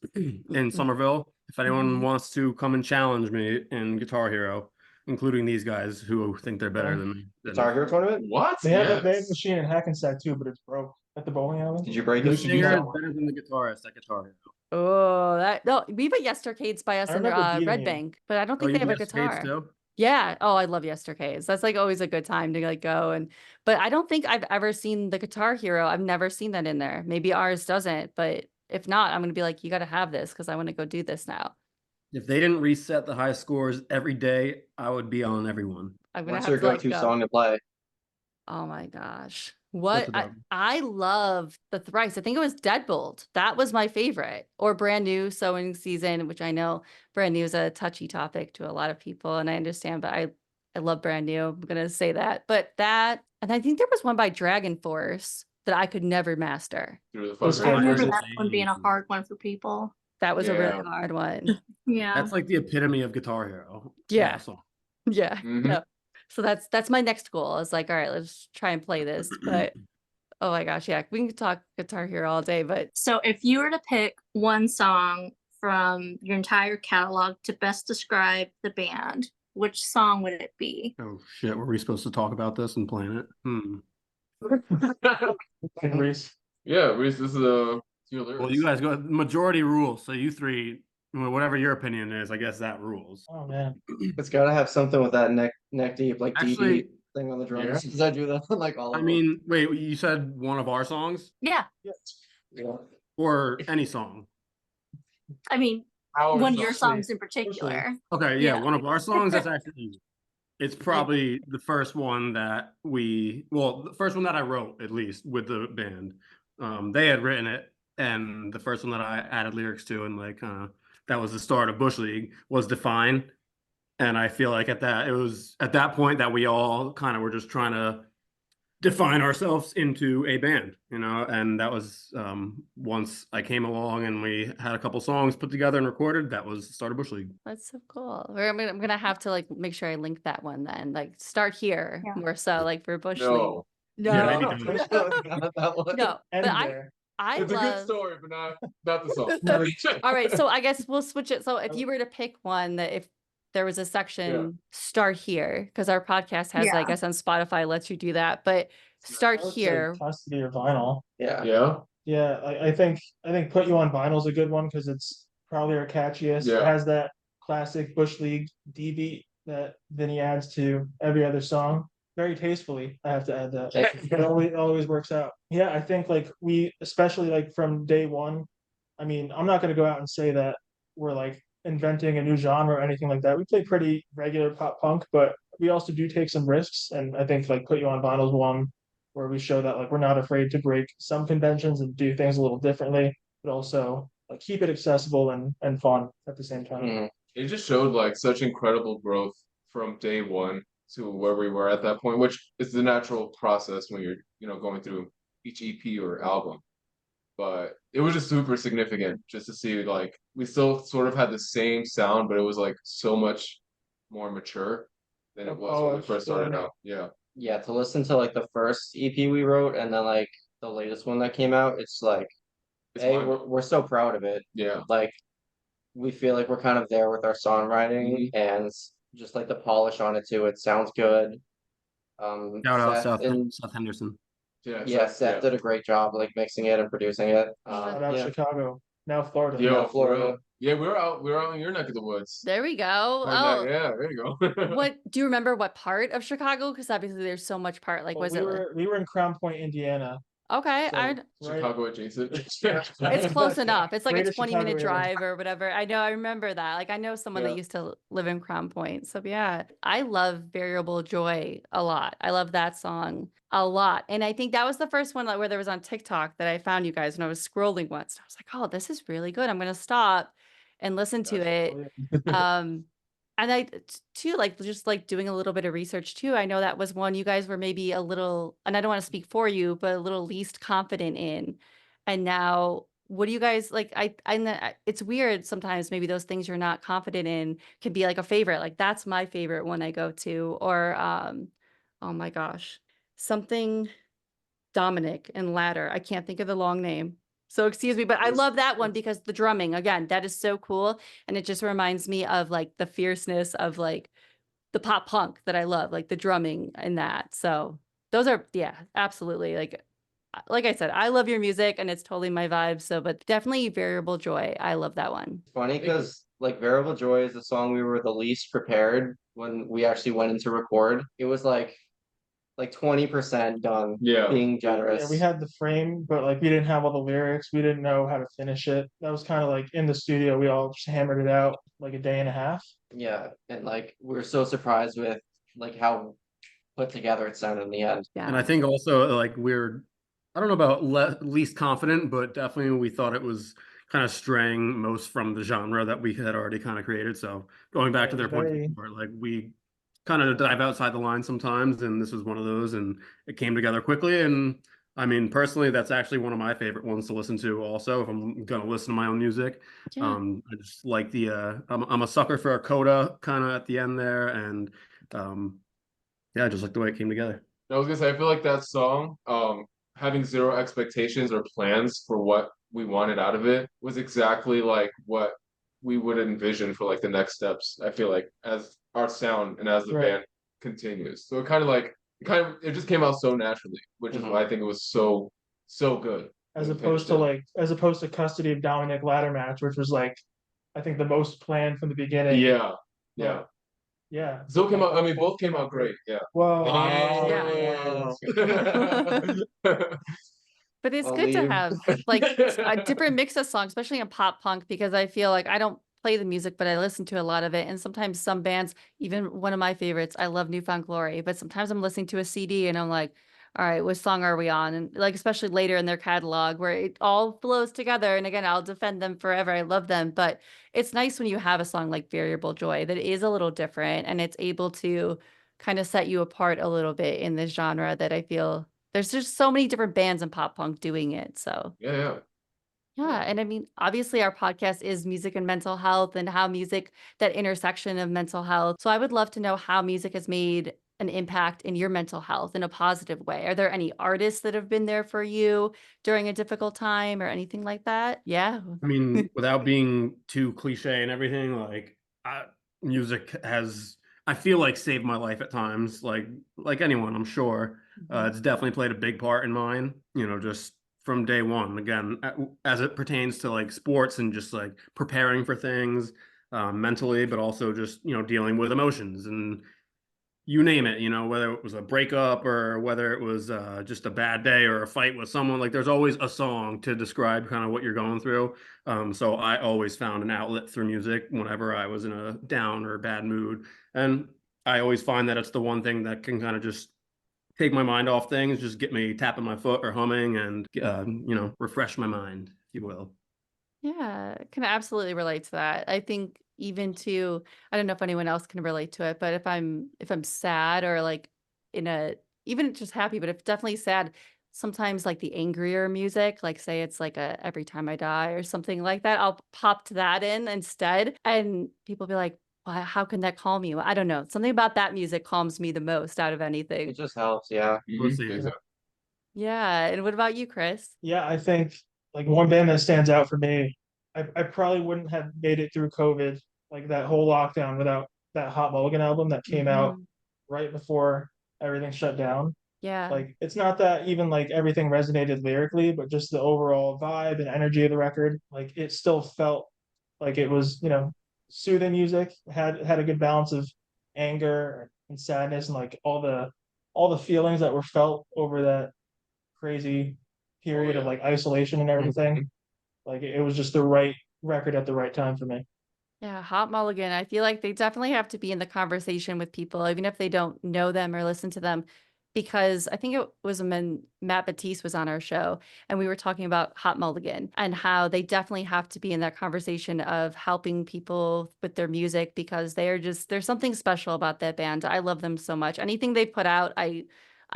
[SPEAKER 5] in Somerville. If anyone wants to come and challenge me in Guitar Hero, including these guys who think they're better than me.
[SPEAKER 3] Guitar Hero tournament?
[SPEAKER 2] What?
[SPEAKER 4] They have a
[SPEAKER 2] Yes.
[SPEAKER 4] big machine in Hackensack too, but it's broke at the bowling alley.
[SPEAKER 3] Did you break
[SPEAKER 5] The
[SPEAKER 3] it?
[SPEAKER 5] singer is better than the guitarist at Guitar Hero.
[SPEAKER 1] Oh, that no, we put Yestercades by us
[SPEAKER 4] I
[SPEAKER 1] in
[SPEAKER 4] remember beating
[SPEAKER 1] Red
[SPEAKER 4] you.
[SPEAKER 1] Bank, but I don't
[SPEAKER 5] Oh,
[SPEAKER 1] think
[SPEAKER 5] you
[SPEAKER 1] they have a
[SPEAKER 5] guys skates
[SPEAKER 1] guitar.
[SPEAKER 5] too?
[SPEAKER 1] Yeah. Oh, I love Yestercades. That's like always a good time to like go but I don't think I've ever seen the Guitar Hero. I've never seen that in there. Maybe ours doesn't, but if not, I'm gonna be like, you got to have this because I want to go do this now.
[SPEAKER 5] If they didn't reset the high scores every day, I would be on every one.
[SPEAKER 1] I'm gonna
[SPEAKER 3] What's
[SPEAKER 1] have
[SPEAKER 3] your
[SPEAKER 1] to like
[SPEAKER 3] go-to
[SPEAKER 1] go.
[SPEAKER 3] song to play?
[SPEAKER 1] Oh my gosh.
[SPEAKER 5] What's
[SPEAKER 1] What
[SPEAKER 5] it
[SPEAKER 1] I love the Thrice. I think it was Deadbolt. That was my favorite. Or Brand New Sewing Season, which I know Brand New is a touchy topic to a lot of people, and I understand, but I love Brand New. I'm gonna say that. But that, and I think there was one by Dragon Force that I could never master.
[SPEAKER 2] Through the
[SPEAKER 4] Those
[SPEAKER 6] I
[SPEAKER 2] fucking
[SPEAKER 6] remember
[SPEAKER 4] Versus-
[SPEAKER 6] that one being a hard one for people.
[SPEAKER 1] That was a really
[SPEAKER 2] Yeah.
[SPEAKER 1] hard one.
[SPEAKER 6] Yeah.
[SPEAKER 5] That's like the epitome of Guitar Hero.
[SPEAKER 1] Yeah.
[SPEAKER 5] That song.
[SPEAKER 1] Yeah.
[SPEAKER 2] Mhm.
[SPEAKER 1] No. So that's my next goal. I was like, all right, let's try and play this. But oh my gosh, yeah, we can talk Guitar Hero all day, but
[SPEAKER 6] So if you were to pick one song from your entire catalog to best describe the band, which song would it be?
[SPEAKER 5] Oh shit, were we supposed to talk about this and plan it?
[SPEAKER 4] And Reese.
[SPEAKER 2] Yeah, Reese, this is your lyrics.
[SPEAKER 5] Well, you guys go majority rules, so you three, whatever your opinion is, I guess that rules.
[SPEAKER 4] Oh man.
[SPEAKER 3] It's gotta have something with that neck deep, like
[SPEAKER 5] Actually-
[SPEAKER 3] DB thing on the drums.
[SPEAKER 2] Yeah.
[SPEAKER 3] Because I do that on like all of
[SPEAKER 5] I mean, wait, you said one of our songs
[SPEAKER 6] Yeah.
[SPEAKER 3] them. Yeah.
[SPEAKER 5] or any song?
[SPEAKER 6] I mean,
[SPEAKER 2] Our
[SPEAKER 6] one of your
[SPEAKER 2] song.
[SPEAKER 6] songs in particular.
[SPEAKER 5] Okay, yeah,
[SPEAKER 6] Yeah.
[SPEAKER 5] one of our songs. That's actually easy. It's probably the first one that the first one that I wrote, at least with the band. They had written it, and the first one that I added lyrics to, and like that was the start of Bush League, was Define. And I feel like it was at that point that we all kind of were just trying to define ourselves into a band, and that was once I came along and we had a couple songs put together and recorded, that was the start of Bush League.
[SPEAKER 1] that's so cool. I'm gonna have to like make sure I link that one then. Like start here
[SPEAKER 6] Yeah.
[SPEAKER 1] more so like for Bush League.
[SPEAKER 2] No,
[SPEAKER 1] No,
[SPEAKER 5] Yeah, maybe
[SPEAKER 1] no,
[SPEAKER 5] don't.
[SPEAKER 1] but
[SPEAKER 4] End
[SPEAKER 1] I
[SPEAKER 4] there.
[SPEAKER 2] it's a good
[SPEAKER 1] love.
[SPEAKER 2] story, but not the song.
[SPEAKER 1] All right, so I guess we'll switch it. So if you were to pick one that if there was a section, start here, because our podcast has, I
[SPEAKER 6] Yeah.
[SPEAKER 1] guess on Spotify lets you do that, but start
[SPEAKER 4] I would say
[SPEAKER 1] here.
[SPEAKER 4] Custody or Vinyl.
[SPEAKER 3] Yeah.
[SPEAKER 2] Yeah,
[SPEAKER 4] Yeah, I think Put You on Vinyl is a good one because it's probably our catchiest.
[SPEAKER 2] Yeah.
[SPEAKER 4] It has that classic Bush League D beat that Vinny adds to every other song. Very tastefully, I have to add that. It always works out. Yeah, I think like we, especially like from day one, I mean, I'm not gonna go out and say that we're like inventing a new genre or anything like that. We play pretty regular pop punk, but we also do take some risks. And I think like Put You on Vinyl is one where we show that like we're not afraid to break some conventions and do things a little differently, but also like keep it accessible and fun at the same time.
[SPEAKER 3] Mm.
[SPEAKER 2] it just showed like such incredible growth from day one to where we were at that point, which is the natural process when you're going through each EP or album. but it was just super significant just to see like we still sort of had the same sound, but it was like so much more mature than it was when we first started out. Yeah.
[SPEAKER 3] Yeah, to listen to like the first EP we wrote and then like the latest one that came out, it's like,
[SPEAKER 2] It's
[SPEAKER 3] hey,
[SPEAKER 2] mind-
[SPEAKER 3] we're so proud of it.
[SPEAKER 2] yeah.
[SPEAKER 3] Like we feel like we're kind of there with our songwriting and just like the polish on it too. It sounds good.
[SPEAKER 5] Shout out
[SPEAKER 3] Seth and
[SPEAKER 5] Seth Henderson.
[SPEAKER 3] yeah, Seth did a great job like mixing it and producing it.
[SPEAKER 4] Shout out
[SPEAKER 3] Yeah.
[SPEAKER 4] Chicago, now Florida.
[SPEAKER 2] Yo,
[SPEAKER 3] Now Florida.
[SPEAKER 2] Florida. Yeah, we were out in your neck of the woods.
[SPEAKER 1] There we go.
[SPEAKER 2] Oh,
[SPEAKER 1] Oh,
[SPEAKER 2] yeah, there you go.
[SPEAKER 1] what do you remember? What part of Chicago? Because obviously there's so much part. Like,
[SPEAKER 4] Well,
[SPEAKER 1] was
[SPEAKER 4] we
[SPEAKER 1] it?
[SPEAKER 4] were in Crown Point, Indiana.
[SPEAKER 1] Okay,
[SPEAKER 4] So,
[SPEAKER 1] I.
[SPEAKER 4] right-
[SPEAKER 2] Chicago adjacent.
[SPEAKER 1] It's close enough. It's like a
[SPEAKER 4] Greater
[SPEAKER 1] 20-minute
[SPEAKER 4] Chicago area.
[SPEAKER 1] drive or whatever. I know, I remember that. Like I know someone that
[SPEAKER 2] Yeah.
[SPEAKER 1] used to live in Crown Point. So yeah, I love Variable Joy a lot. I love that song a lot. And I think that was the first one like where there was on TikTok that I found you guys when I was scrolling once. I was like, oh, this is really good. I'm gonna stop and listen to it. And too, like just like doing a little bit of research too. I know that was one you guys were maybe a little, and I don't want to speak for you, but a little least confident in. And now, what do you guys like? It's weird sometimes. Maybe those things you're not confident in can be like a favorite. Like that's my favorite one I go to. Or, oh my gosh, something Dominic and Ladder. I can't think of the long name. So excuse me, but I love that one because the drumming, again, that is so cool. And it just reminds me of like the fierceness of like the pop punk that I love, like the drumming and that. So those are, yeah, absolutely. Like I said, I love your music and it's totally my vibe. So, but definitely Variable Joy. I love that one.
[SPEAKER 3] Funny because like Variable Joy is the song we were the least prepared when we actually went into record. It was like 20% done,
[SPEAKER 2] Yeah.
[SPEAKER 3] being generous.
[SPEAKER 4] Yeah, we had the frame, but like we didn't have all the lyrics. We didn't know how to finish it. That was kind of like in the studio. We all just hammered it out like a day and a half.
[SPEAKER 3] Yeah, and like we were so surprised with like how put together it sounded in the end.
[SPEAKER 1] Yeah.
[SPEAKER 5] And I think also like I don't know about least confident, but definitely we thought it was kind of straying most from the genre that we had already kind of created. So going back to their point
[SPEAKER 4] Very-
[SPEAKER 5] before, like we kind of dive outside the line sometimes, and this was one of those, and it came together quickly. And I mean, personally, that's actually one of my favorite ones to listen to. Also, if I'm gonna listen to my own music,
[SPEAKER 1] Yeah.
[SPEAKER 5] I just like the I'm a sucker for a coda kind of at the end there, and yeah, I just like the way it came together.
[SPEAKER 2] I was gonna say, I feel like that song, having zero expectations or plans for what we wanted out of it was exactly like what we would envision for like the next steps. I feel like as our sound and as the
[SPEAKER 4] Right.
[SPEAKER 2] band continues. So it just came out so naturally, which is why I think it was so good.
[SPEAKER 4] As
[SPEAKER 2] when we
[SPEAKER 4] opposed
[SPEAKER 2] finished
[SPEAKER 4] to Custody of Dominic ladder match, which was like I think the most planned from the beginning.
[SPEAKER 2] Yeah.
[SPEAKER 4] Yeah.
[SPEAKER 2] So came out, I mean, both came out great. Yeah.
[SPEAKER 4] Well,
[SPEAKER 1] But it's
[SPEAKER 3] I'll
[SPEAKER 1] good to
[SPEAKER 3] leave.
[SPEAKER 1] have like a different mix of songs, especially in pop punk, because I feel like I don't play the music, but I listen to a lot of it. And sometimes some bands, even one of my favorites, I love Newfound Glory, but sometimes I'm listening to a CD and I'm like, all right, what song are we on? And like, especially later in their catalog where it all flows together. And again, I'll defend them forever. I love them, but it's nice when you have a song like Variable Joy that is a little different and it's able to kind of set you apart a little bit in this genre that I feel there's just so many different bands in pop punk doing it. So
[SPEAKER 2] Yeah.
[SPEAKER 1] yeah. And I mean, obviously our podcast is music and mental health and how music, that intersection of mental health. So I would love to know how music has made an impact in your mental health in a positive way. Are there any artists that have been there for you during a difficult time or anything like that? Yeah.
[SPEAKER 5] I mean, without being too cliche and everything, like music has, I feel like saved my life at times. Like anyone, I'm sure. It's definitely played a big part in mine. You know, just from day one. Again, as it pertains to like sports and just like preparing for things mentally, but also just dealing with emotions and you name it, whether it was a breakup or whether it was just a bad day or a fight with someone, like there's always a song to describe kind of what you're going through. So I always found an outlet through music whenever I was in a down or bad mood. And I always find that it's the one thing that can kind of just take my mind off things, just get me tapping my foot or humming and, refresh my mind, if you will.
[SPEAKER 1] Yeah, I can absolutely relate to that. I think even to, I don't know if anyone else can relate to it, but if I'm sad or like even just happy, but if definitely sad, sometimes like the angrier music, like say it's like a Every Time I Die or something like that, I'll pop to that in instead. And people be like, "Why, how can that calm you?" I don't know. Something about that music calms me the most out of anything.
[SPEAKER 3] It just helps, yeah.
[SPEAKER 5] We'll
[SPEAKER 2] Mhm,
[SPEAKER 5] see.
[SPEAKER 2] exactly.
[SPEAKER 1] Yeah. And what about you, Chris?
[SPEAKER 4] Yeah, I think like one band that stands out for me, I probably wouldn't have made it through COVID, like that whole lockdown without that Hot Mulligan album that came out
[SPEAKER 1] Mhm.
[SPEAKER 4] right before everything shut down.
[SPEAKER 1] Yeah.
[SPEAKER 4] Like it's not that even like everything resonated lyrically, but just the overall vibe and energy of the record, like it still felt like it was, soothing music, had a good balance of anger and sadness and like all the feelings that were felt over that crazy period of
[SPEAKER 2] yeah.
[SPEAKER 4] like isolation and everything.
[SPEAKER 2] Mhm.
[SPEAKER 4] Like it was just the right record at the right time for me.
[SPEAKER 1] Yeah, Hot Mulligan. I feel like they definitely have to be in the conversation with people, even if they don't know them or listen to them. Because I think it was when Matt Batiste was on our show and we were talking about Hot Mulligan and how they definitely have to be in that conversation of helping people with their music because they are just, there's something special about that band. I love them so much. Anything they put out, I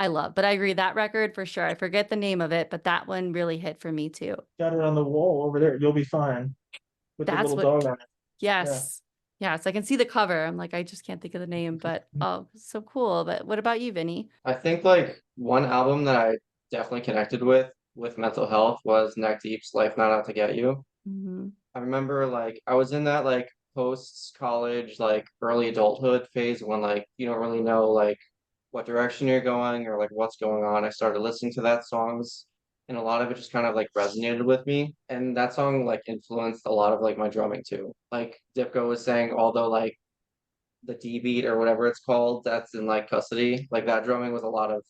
[SPEAKER 1] love. But I agree, that record for sure. I forget the name of it, but that one really hit for me too.
[SPEAKER 4] Got it on the wall over there. You'll be fine with the
[SPEAKER 1] That's
[SPEAKER 4] little
[SPEAKER 1] what
[SPEAKER 4] dog on it.
[SPEAKER 1] Yes. Yes, I can see the cover. I'm like, I just can't think of the name, but oh, so cool. But what about you, Vinny?
[SPEAKER 3] I think like one album that I definitely connected with mental health was Neck Deep's Life Not Out to Get You.
[SPEAKER 1] Hmm.
[SPEAKER 3] I remember like I was in that like post college like early adulthood phase when like you don't really know like what direction you're going or like what's going on. I started listening to that songs and a lot of it just kind of like resonated with me. And that song like influenced a lot of like my drumming too. Like Dipko was saying, although like the D beat or whatever it's called, that's in like custody, like that drumming was a lot of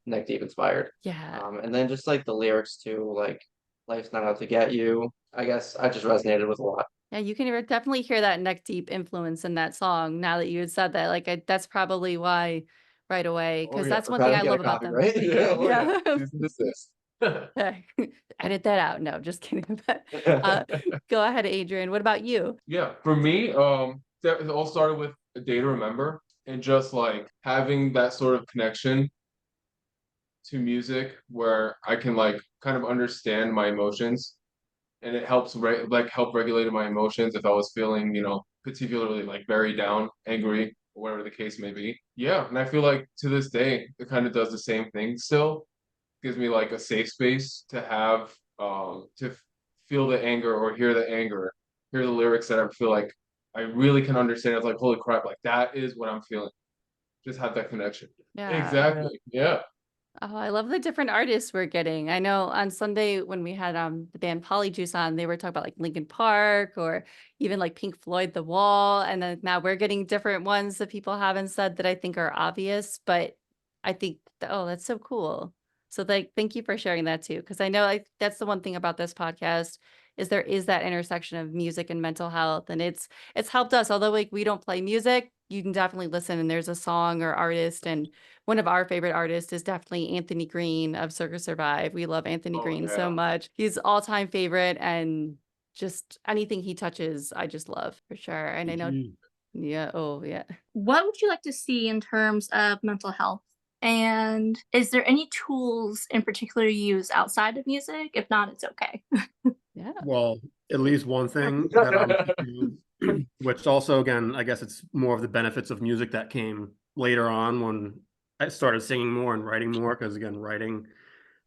[SPEAKER 3] neck deep inspired.
[SPEAKER 1] Yeah.
[SPEAKER 3] And then just like the lyrics too, like life's not out to get you. I guess I just resonated with a lot.
[SPEAKER 1] Yeah, you can definitely hear that neck deep influence in that song now that you had said that. Like, that's probably why right away,
[SPEAKER 3] Oh
[SPEAKER 1] because
[SPEAKER 3] yeah,
[SPEAKER 1] that's
[SPEAKER 3] we're
[SPEAKER 1] one thing
[SPEAKER 3] trying
[SPEAKER 1] I
[SPEAKER 3] to get a
[SPEAKER 1] love about them.
[SPEAKER 3] copyright.
[SPEAKER 2] Yeah, oh yeah.
[SPEAKER 1] Yeah.
[SPEAKER 2] Cease and desist.
[SPEAKER 1] Okay. Edit that out. No, just kidding. But go ahead, Adrian. What about you?
[SPEAKER 2] Yeah, for me, it all started with A Day to Remember and just like having that sort of connection to music where I can like kind of understand my emotions and it helps help regulate my emotions if I was feeling, particularly like very down, angry, or whatever the case may be. Yeah, and I feel like to this day it kind of does the same thing still. Gives me like a safe space to have feel the anger or hear the anger, hear the lyrics that I feel like I really can understand. It's like holy crap, like that is what I'm feeling. Just have that connection.
[SPEAKER 1] Yeah.
[SPEAKER 2] Exactly. Yeah.
[SPEAKER 1] Oh, I love the different artists we're getting. I know on Sunday when we had the band Polyjuice on, they were talking about like Linkin Park or even like Pink Floyd The Wall. And then now we're getting different ones that people haven't said that I think are obvious, but I think oh, that's so cool. So like thank you for sharing that too. Cause I know like that's the one thing about this podcast is there is that intersection of music and mental health. And it's helped us. Although like we don't play music, you can definitely listen and there's a song or artist and one of our favorite artists is definitely Anthony Green of Circus Survive. We love Anthony
[SPEAKER 2] Oh
[SPEAKER 1] Green so
[SPEAKER 2] yeah.
[SPEAKER 1] much. He's all-time favorite and just anything he touches, I just love for sure. And I know,
[SPEAKER 5] Mhm.
[SPEAKER 1] yeah, oh yeah.
[SPEAKER 6] What would you like to see in terms of mental health? And is there any tools in particular you use outside of music? If not, it's okay.
[SPEAKER 1] Yeah.
[SPEAKER 5] Well, at least one thing that I'm thinking of, which also, again, I guess it's more of the benefits of music that came later on when I started singing more and writing more, because again, writing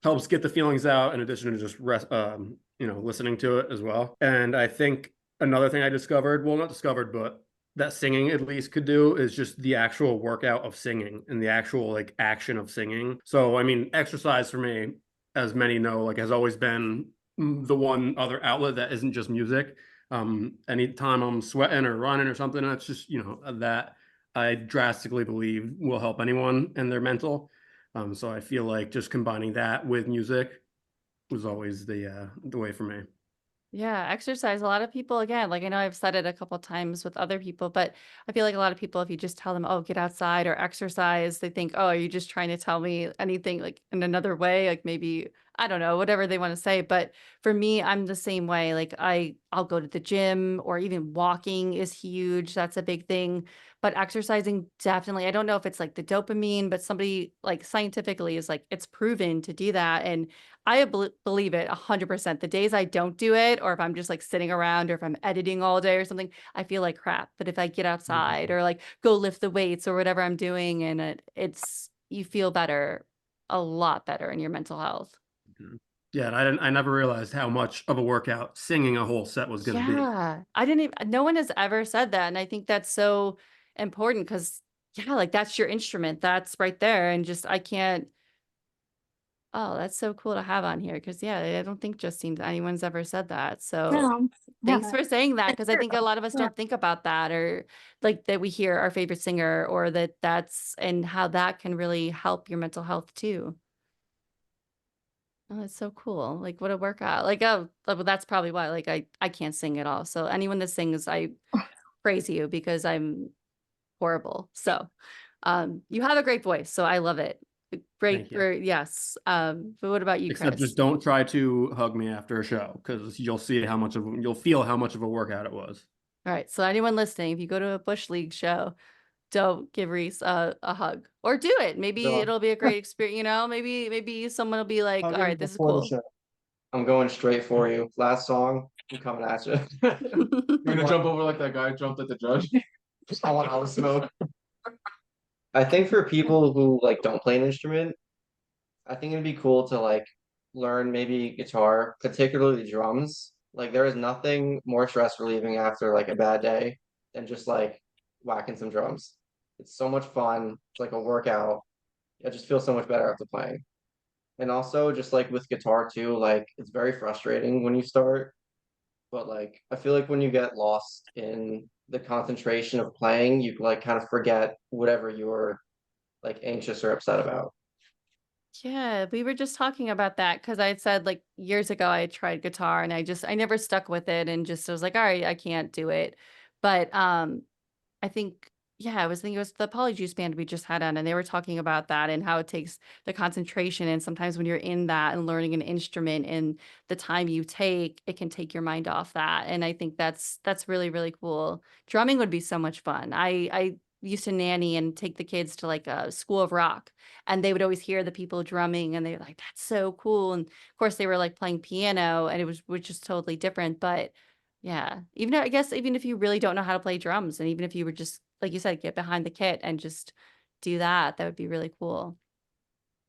[SPEAKER 5] helps get the feelings out in addition to just listening to it as well. And I think another thing I discovered, well, not discovered, but that singing at least could do is just the actual workout of singing and the actual like action of singing. So, I mean, exercise for me, as many know, like has always been the one other outlet that isn't just music. Anytime I'm sweating or running or something, that's just, that I drastically believe will help anyone in their mental. So I feel like just combining that with music was always the way for me.
[SPEAKER 1] Yeah, exercise. A lot of people, again, like I know I've said it a couple times with other people, but I feel like a lot of people, if you just tell them, oh, get outside or exercise, they think, oh, are you just trying to tell me anything like in another way? Like maybe I don't know, whatever they want to say. But for me, I'm the same way. Like I'll go to the gym, or even walking is huge. That's a big thing. But exercising, definitely. I don't know if it's like the dopamine, but somebody like scientifically is like, it's proven to do that. And I believe it 100%. The days I don't do it, or if I'm just like sitting around, or if I'm editing all day or something, I feel like crap. But if I get outside or like go lift the weights or whatever I'm doing, and it's you feel better, a lot better in your mental health.
[SPEAKER 5] Mhm. Yeah, and I never realized how much of a workout singing a whole set was going to be.
[SPEAKER 1] Yeah, I didn't even, no one has ever said that. And I think that's so important because, yeah, like that's your instrument. That's right there. And just, I can't, oh, that's so cool to have on here. Cause yeah, I don't think Justine, anyone's ever said that. So
[SPEAKER 6] No,
[SPEAKER 1] thanks
[SPEAKER 6] haven't.
[SPEAKER 1] for saying that.
[SPEAKER 6] It's
[SPEAKER 1] Cause I think a
[SPEAKER 6] true.
[SPEAKER 1] lot of us
[SPEAKER 6] Yeah.
[SPEAKER 1] don't think about that, or like that we hear our favorite singer, or that's, and how that can really help your mental health too. Oh, that's so cool. Like what a workout. Like, oh, well, that's probably why, like, I can't sing at all. So anyone that sings, I praise you because I'm horrible. So, you have a great voice. So I love it. Great
[SPEAKER 5] Thank you.
[SPEAKER 1] for, yes. But what about you,
[SPEAKER 5] Except
[SPEAKER 1] Chris?
[SPEAKER 5] just don't try to hug me after a show, because you'll feel how much of a workout it was.
[SPEAKER 1] All right. So anyone listening, if you go to a Bush League show, don't give Reese a hug, or do it. Maybe
[SPEAKER 3] No,
[SPEAKER 1] it'll be a great experience. Maybe someone will be like,
[SPEAKER 4] Hug
[SPEAKER 1] all
[SPEAKER 4] him
[SPEAKER 1] right, this is
[SPEAKER 4] before the
[SPEAKER 1] cool.
[SPEAKER 4] show.
[SPEAKER 3] I'm going straight for you. Last song, I'm coming at you.
[SPEAKER 2] You're gonna jump over like that guy jumped at the judge.
[SPEAKER 3] I want all the smoke. I think for people who like don't play an instrument, I think it'd be cool to like learn maybe guitar, particularly drums. Like there is nothing more stress relieving after like a bad day than just like whacking some drums. It's so much fun. It's like a workout. I just feel so much better after playing. And also just like with guitar too, like it's very frustrating when you start, but like I feel like when you get lost in the concentration of playing, you like kind of forget whatever you were like anxious or upset about.
[SPEAKER 1] Yeah, we were just talking about that because I had said like years ago I tried guitar, and I never stuck with it, and just I was like, all right, I can't do it. But I think, yeah, I was thinking it was the Polyjuice band we just had on, and they were talking about that and how it takes the concentration, and sometimes when you're in that and learning an instrument and the time you take, it can take your mind off that. And I think that's really, really cool. Drumming would be so much fun. I used to nanny and take the kids to like a school of rock, and they would always hear the people drumming, and they're like, that's so cool. And of course they were like playing piano, and it was which is totally different. But yeah, I guess even if you really don't know how to play drums, and even if you were just, like you said, get behind the kit and just do that, that would be really cool.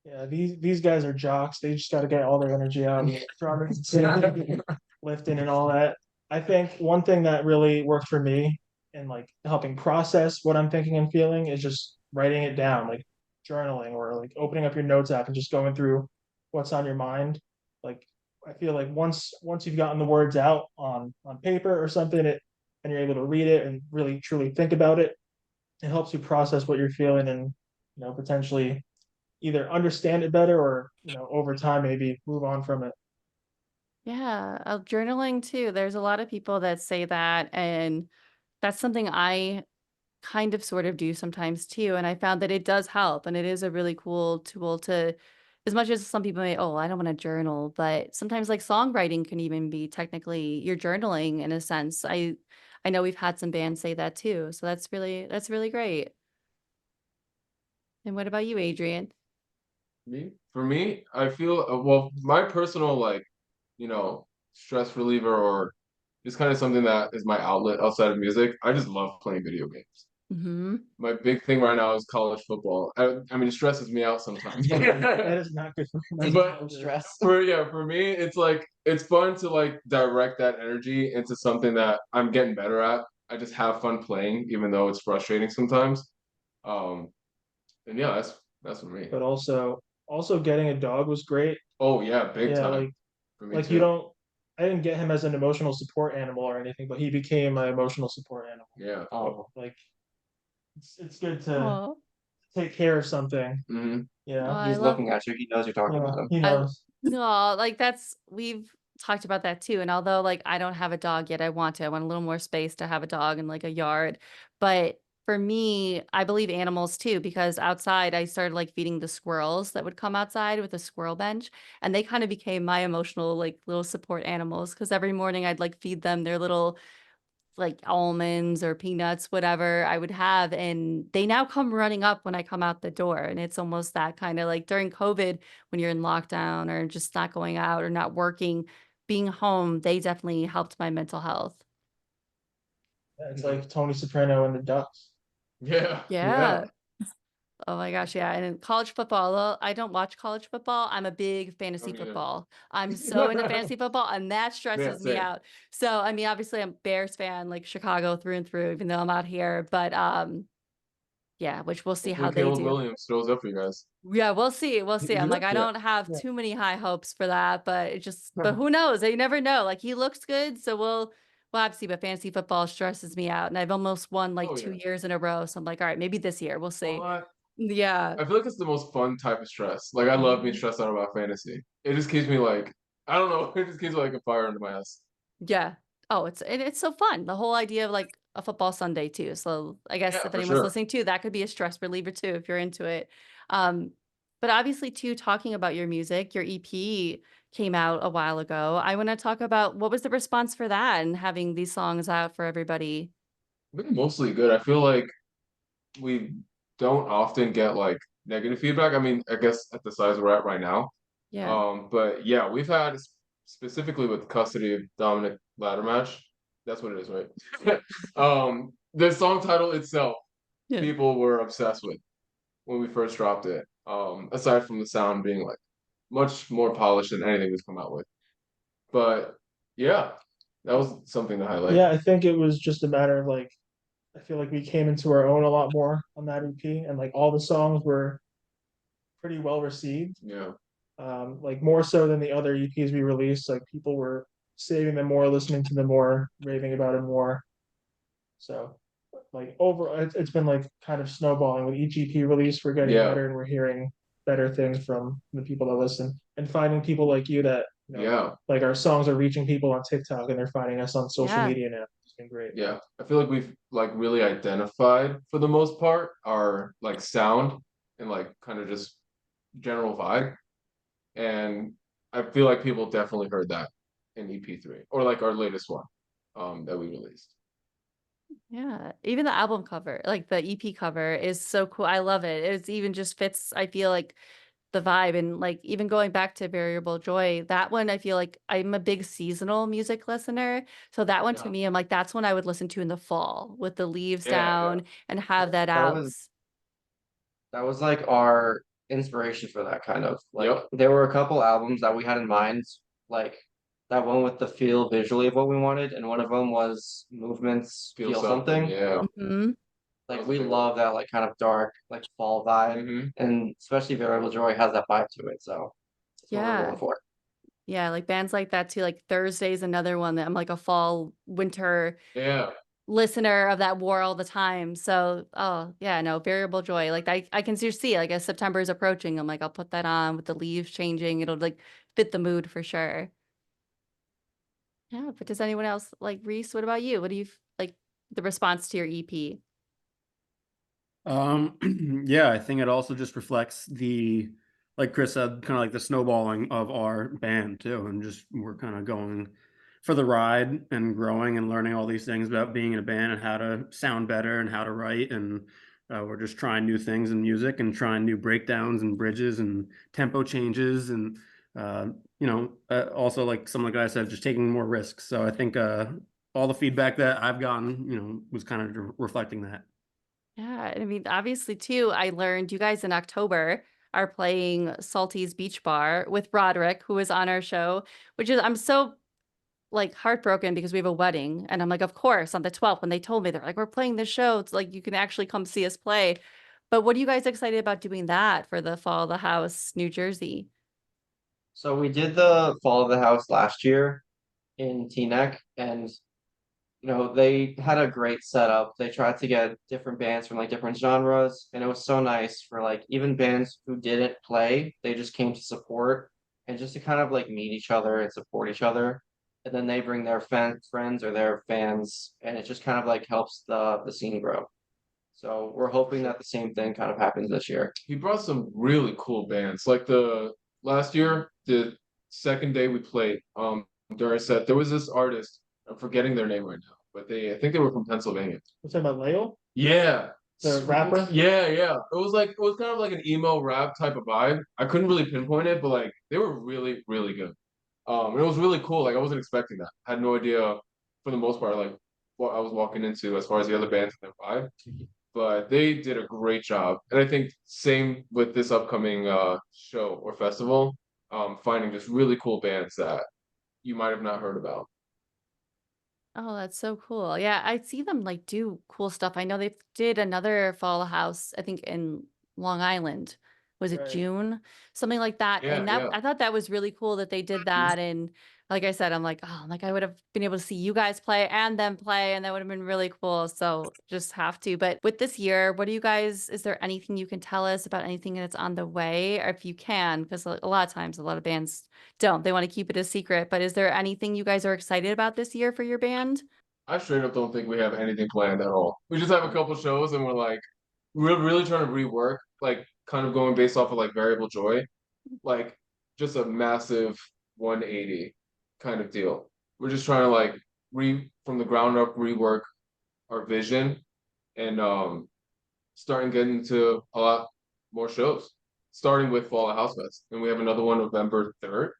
[SPEAKER 4] Yeah, these guys are jocks. They just got to get all their energy out, drumming, singing, lifting, and all that. I think one thing that really worked for me in like helping process what I'm thinking and feeling is just writing it down, like journaling, or like opening up your notes app and just going through what's on your mind. Like I feel like once you've gotten the words out on paper or something, and you're able to read it and really truly think about it, it helps you process what you're feeling, and potentially either understand it better, or over time maybe move on from it.
[SPEAKER 1] Yeah, journaling too. There's a lot of people that say that, and that's something I kind of sort of do sometimes too. And I found that it does help, and it is a really cool tool to, as much as some people may, oh, I don't want to journal, but sometimes like songwriting can even be technically you're journaling in a sense. I know we've had some bands say that too. So that's really great. And what about you, Adrian?
[SPEAKER 2] For me, I feel well, my personal like, stress reliever, or just kind of something that is my outlet outside of music. I just love playing video games.
[SPEAKER 1] Mm-hmm.
[SPEAKER 2] My big thing right now is college football. I mean, it stresses me out sometimes.
[SPEAKER 4] That is not good for
[SPEAKER 2] But
[SPEAKER 3] Stress.
[SPEAKER 2] for me, it's like it's fun to like direct that energy into something that I'm getting better at. I just have fun playing, even though it's frustrating sometimes. Um, and yeah, that's for me.
[SPEAKER 4] But also getting a dog was great.
[SPEAKER 2] Oh yeah, big
[SPEAKER 4] Yeah,
[SPEAKER 2] time for me
[SPEAKER 4] like
[SPEAKER 2] too.
[SPEAKER 4] I didn't get him as an emotional support animal or anything, but he became my emotional support animal.
[SPEAKER 2] Yeah.
[SPEAKER 3] Oh,
[SPEAKER 4] Like it's good to
[SPEAKER 1] Oh,
[SPEAKER 4] take care of something.
[SPEAKER 2] Hmm.
[SPEAKER 4] Yeah,
[SPEAKER 1] I
[SPEAKER 3] he's
[SPEAKER 1] love
[SPEAKER 3] looking at you. He knows you're talking
[SPEAKER 4] yeah,
[SPEAKER 3] about him.
[SPEAKER 4] he
[SPEAKER 1] I
[SPEAKER 4] knows.
[SPEAKER 1] no, like we've talked about that too. And although like I don't have a dog yet, I want to. I want a little more space to have a dog in like a yard. But for me, I believe animals too, because outside I started like feeding the squirrels that would come outside with a squirrel bench, and they kind of became my emotional like little support animals because every morning I'd like feed them their little like almonds or peanuts, whatever I would have. And they now come running up when I come out the door. And it's almost that kind of like during COVID, when you're in lockdown or just not going out or not working, being home, they definitely helped my mental health.
[SPEAKER 4] It's like Tony Soprano and the Ducks.
[SPEAKER 2] Yeah,
[SPEAKER 1] Yeah. Oh my gosh, yeah. And in college football, well, I don't watch college football. I'm a big fantasy
[SPEAKER 2] neither.
[SPEAKER 1] football. I'm so into fantasy football, and that stresses me
[SPEAKER 2] same.
[SPEAKER 1] out. So, I mean, obviously, I'm a Bears fan, like Chicago through and through, even though I'm out here. But yeah, which we'll see how
[SPEAKER 2] Hopefully
[SPEAKER 1] they
[SPEAKER 2] Caleb
[SPEAKER 1] do.
[SPEAKER 2] Williams shows up for you guys.
[SPEAKER 1] Yeah, we'll see. We'll see. I'm like, I
[SPEAKER 2] Yeah.
[SPEAKER 1] don't have
[SPEAKER 4] Yeah.
[SPEAKER 1] too many high hopes for that, but it just, but who knows? You never know. Like he looks good, so we'll have to see. But fantasy football stresses me out, and I've almost won like
[SPEAKER 2] Oh,
[SPEAKER 1] 2 years in a row. So I'm like, all right, maybe this year we'll see.
[SPEAKER 2] What?
[SPEAKER 1] Yeah.
[SPEAKER 2] I feel like it's the most fun type of stress. Like I love being stressed out about fantasy. It just keeps me like I don't know. It just keeps me like a fire under my ass.
[SPEAKER 1] Yeah. Oh, it's so fun. The whole idea of like a football Sunday too. So I guess
[SPEAKER 2] Yeah,
[SPEAKER 1] if
[SPEAKER 2] for
[SPEAKER 1] anyone's
[SPEAKER 2] sure.
[SPEAKER 1] listening too, that could be a stress reliever too if you're into it. Um, but obviously too, talking about your music, your EP came out a while ago. I want to talk about what was the response for that and having these songs out for everybody.
[SPEAKER 2] Been mostly good. I feel like we don't often get like negative feedback. I mean, I guess at the size we're at right now.
[SPEAKER 1] Yeah.
[SPEAKER 2] But yeah, we've had specifically with custody of Dominic ladder match. That's what it is, right? The song title itself,
[SPEAKER 1] Yeah.
[SPEAKER 2] people were obsessed with when we first dropped it. Aside from the sound being like much more polished than anything we've come out with. But yeah, that was something to highlight.
[SPEAKER 4] Yeah, I think it was just a matter of like, I feel like we came into our own a lot more on that EP, and like all the songs were pretty well received.
[SPEAKER 2] Yeah.
[SPEAKER 4] Like more so than the other EPs we released. Like people were saving them more, listening to them more, raving about it more. So, like over, it's been like kind of snowballing with each EP release. We're getting
[SPEAKER 2] Yeah.
[SPEAKER 4] better, and we're hearing better things from the people that listen, and finding people like you that
[SPEAKER 2] Yeah.
[SPEAKER 4] like our songs are reaching people on TikTok, and they're finding us on social
[SPEAKER 1] Yeah.
[SPEAKER 4] media now. It's been great.
[SPEAKER 2] Yeah. I feel like we've like really identified for the most part our like sound and like kind of just general vibe. And I feel like people definitely heard that in EP3 or like our latest one that we released.
[SPEAKER 1] Yeah, even the album cover, like the EP cover is so cool. I love it. It's even just fits, I feel like the vibe and like even going back to Variable Joy, that one I feel like I'm a big seasonal music listener. So that one to
[SPEAKER 2] Yeah.
[SPEAKER 1] me, I'm like, that's one I would listen to in the fall with the leaves
[SPEAKER 2] Yeah,
[SPEAKER 1] down and have that
[SPEAKER 3] That
[SPEAKER 1] out.
[SPEAKER 3] was like our inspiration for that kind of like
[SPEAKER 2] Yep.
[SPEAKER 3] there were a couple albums that we had in mind, like that one with the feel visually of what we wanted, and one of them was Movements Feel Something.
[SPEAKER 2] Yeah.
[SPEAKER 1] Mhm.
[SPEAKER 3] Like
[SPEAKER 2] That was
[SPEAKER 3] we
[SPEAKER 2] a big
[SPEAKER 3] love that like kind of dark, like fall vibe,
[SPEAKER 2] Mhm.
[SPEAKER 3] and especially Variable Joy has that vibe to it. So that's what we're
[SPEAKER 1] Yeah.
[SPEAKER 3] going for.
[SPEAKER 1] Yeah, like bands like that too. Like Thursday's another one that I'm like a fall, winter
[SPEAKER 2] Yeah.
[SPEAKER 1] listener of that war all the time. So, oh yeah, no, Variable Joy. Like I can just see like as September is approaching, I'm like, I'll put that on with the leaves changing. It'll like fit the mood for sure. Yeah, but does anyone else like Reese? What about you? What do you like the response to your E EP?
[SPEAKER 5] Yeah, I think it also just reflects the, like Chris said, kind of like the snowballing of our band too, and just we're kind of going for the ride and growing and learning all these things about being in a band and how to sound better and how to write, and we're just trying new things in music and trying new breakdowns and bridges and tempo changes and also like some of the guys said, just taking more risks. So I think all the feedback that I've gotten, was kind of reflecting that.
[SPEAKER 1] Yeah, I mean, obviously too, I learned you guys in October are playing Salty's Beach Bar with Roderick, who was on our show, which is I'm so like heartbroken because we have a wedding. And I'm like, of course, on the 12th, when they told me they're like, we're playing this show. It's like you can actually come see us play. But what are you guys excited about doing that for the Fall of the House, New Jersey?
[SPEAKER 3] So we did the Fall of the House last year in Teaneck, and they had a great setup. They tried to get different bands from like different genres, and it was so nice for like even bands who didn't play, they just came to support and just to kind of like meet each other and support each other. And then they bring their friends or their fans, and it just kind of like helps the scene grow. So we're hoping that the same thing kind of happens this year.
[SPEAKER 2] He brought some really cool bands. Like the last year, the second day we played, during a set, there was this artist. I'm forgetting their name right now, but I think they were from Pennsylvania.
[SPEAKER 4] We're talking about Leo,
[SPEAKER 2] Yeah.
[SPEAKER 4] the rapper.
[SPEAKER 2] Yeah, yeah. It was kind of like an emo rap type of vibe. I couldn't really pinpoint it, but like they were really, really good. And it was really cool. Like I wasn't expecting that. I had no idea for the most part, like what I was walking into as far as the other bands and their vibe. But they did a great job. And I think same with this upcoming show or festival, finding just really cool bands that you might have not heard about.
[SPEAKER 1] Oh, that's so cool. Yeah, I see them like do cool stuff. I know they did another Fall House, I think in Long Island. Was it
[SPEAKER 4] Right.
[SPEAKER 1] June? Something like that.
[SPEAKER 2] Yeah,
[SPEAKER 1] And that
[SPEAKER 2] yeah.
[SPEAKER 1] I thought that was really cool that they did that. And like I said, I'm like, oh, like I would have been able to see you guys play and them play, and that would have been really cool. So just have to. But with this year, what do you guys, is there anything you can tell us about anything that's on the way? Or if you can, because a lot of times a lot of bands don't. They want to keep it a secret. But is there anything you guys are excited about this year for your band?
[SPEAKER 2] I straight up don't think we have anything planned at all. We just have a couple shows and we're like, we're really trying to rework, like kind of going based off of like Variable Joy, like just a massive 180 kind of deal. We're just trying to like from the ground up rework our vision and starting getting into a lot more shows. Starting with Fall Out House Fest. And we have another one November 3rd.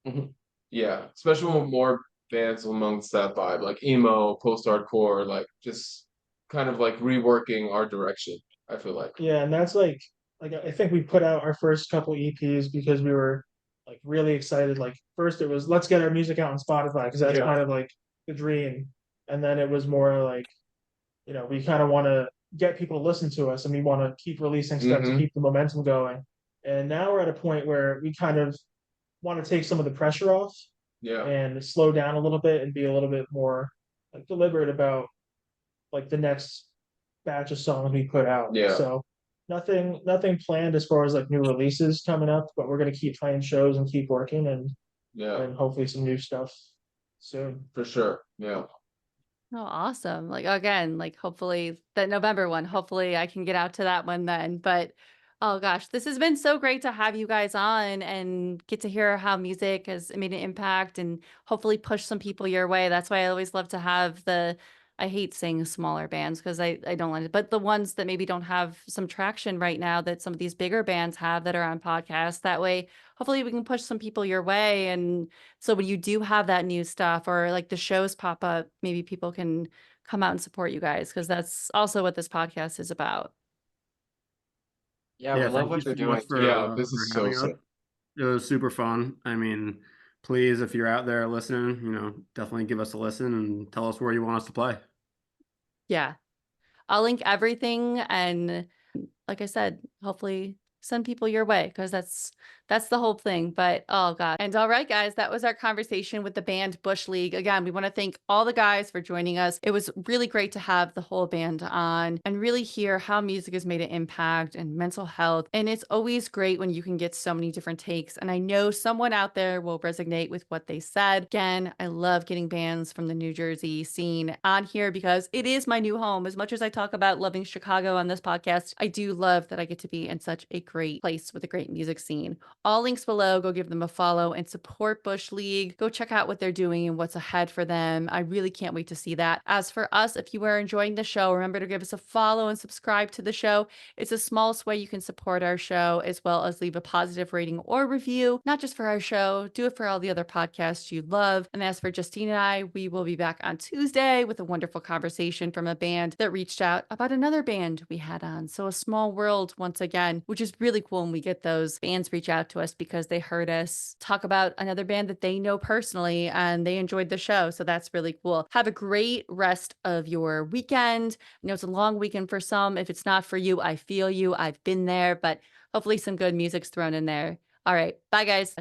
[SPEAKER 3] Mhm.
[SPEAKER 2] Yeah, especially with more bands amongst that vibe, like emo, post-hardcore, like just kind of like reworking our direction, I feel like.
[SPEAKER 4] Yeah, and that's like I think we put out our first couple EPs because we were like really excited. Like first it was let's get our music out on Spotify because that's
[SPEAKER 2] Yeah.
[SPEAKER 4] kind of like the dream. And then it was more like, we kind of want to get people to listen to us and we want to keep releasing stuff to
[SPEAKER 2] Mhm.
[SPEAKER 4] keep the momentum going. And now we're at a point where we kind of want to take some of the pressure off
[SPEAKER 2] Yeah.
[SPEAKER 4] and slow down a little bit and be a little bit more like deliberate about like the next batch of songs we put out.
[SPEAKER 2] Yeah.
[SPEAKER 4] So nothing planned as far as like new releases coming up, but we're gonna keep playing shows and keep working
[SPEAKER 2] Yeah,
[SPEAKER 4] and hopefully some new stuff soon.
[SPEAKER 2] for sure. Yeah.
[SPEAKER 1] Oh, awesome. Like again, like hopefully the November one, hopefully I can get out to that one then. But oh gosh, this has been so great to have you guys on and get to hear how music has made an impact and hopefully push some people your way. That's why I always love to have I hate saying smaller bands because I don't like it, but the ones that maybe don't have some traction right now that some of these bigger bands have that are on podcasts. That way, hopefully we can push some people your way. And so when you do have that new stuff or like the shows pop up, maybe people can come out and support you guys because that's also what this podcast is about.
[SPEAKER 3] Yeah, we love
[SPEAKER 5] thank
[SPEAKER 3] what
[SPEAKER 5] you
[SPEAKER 3] you're
[SPEAKER 5] so much
[SPEAKER 3] doing.
[SPEAKER 2] Yeah, this is so
[SPEAKER 5] having us.
[SPEAKER 2] sick.
[SPEAKER 5] It was super fun. I mean, please, if you're out there listening, definitely give us a listen and tell us where you want us to play.
[SPEAKER 1] Yeah. I'll link everything and like I said, hopefully send people your way because that's the whole thing. But oh god. And all right, guys, that was our conversation with the band Bush League. Again, we want to thank all the guys for joining us. It was really great to have the whole band on and really hear how music has made an impact and mental health. And it's always great when you can get so many different takes. And I know someone out there will resonate with what they said. Again, I love getting bands from the New Jersey scene on here because it is my new home. As much as I talk about loving Chicago on this podcast, I do love that I get to be in such a great place with a great music scene. All links below. Go give them a follow and support Bush League. Go check out what they're doing and what's ahead for them. I really can't wait to see that. As for us, if you are enjoying the show, remember to give us a follow and subscribe to the show. It's the smallest way you can support our show, as well as leave a positive rating or review, not just for our show, do it for all the other podcasts you love. And as for Justine and I, we will be back on Tuesday with a wonderful conversation from a band that reached out about another band we had on. So a small world once again, which is really cool when we get those fans reach out to us because they heard us talk about another band that they know personally and they enjoyed the show. So that's really cool. Have a great rest of your weekend. I know it's a long weekend for some. If it's not for you, I feel you. I've been there, but hopefully some good music's thrown in there. All right. Bye, guys.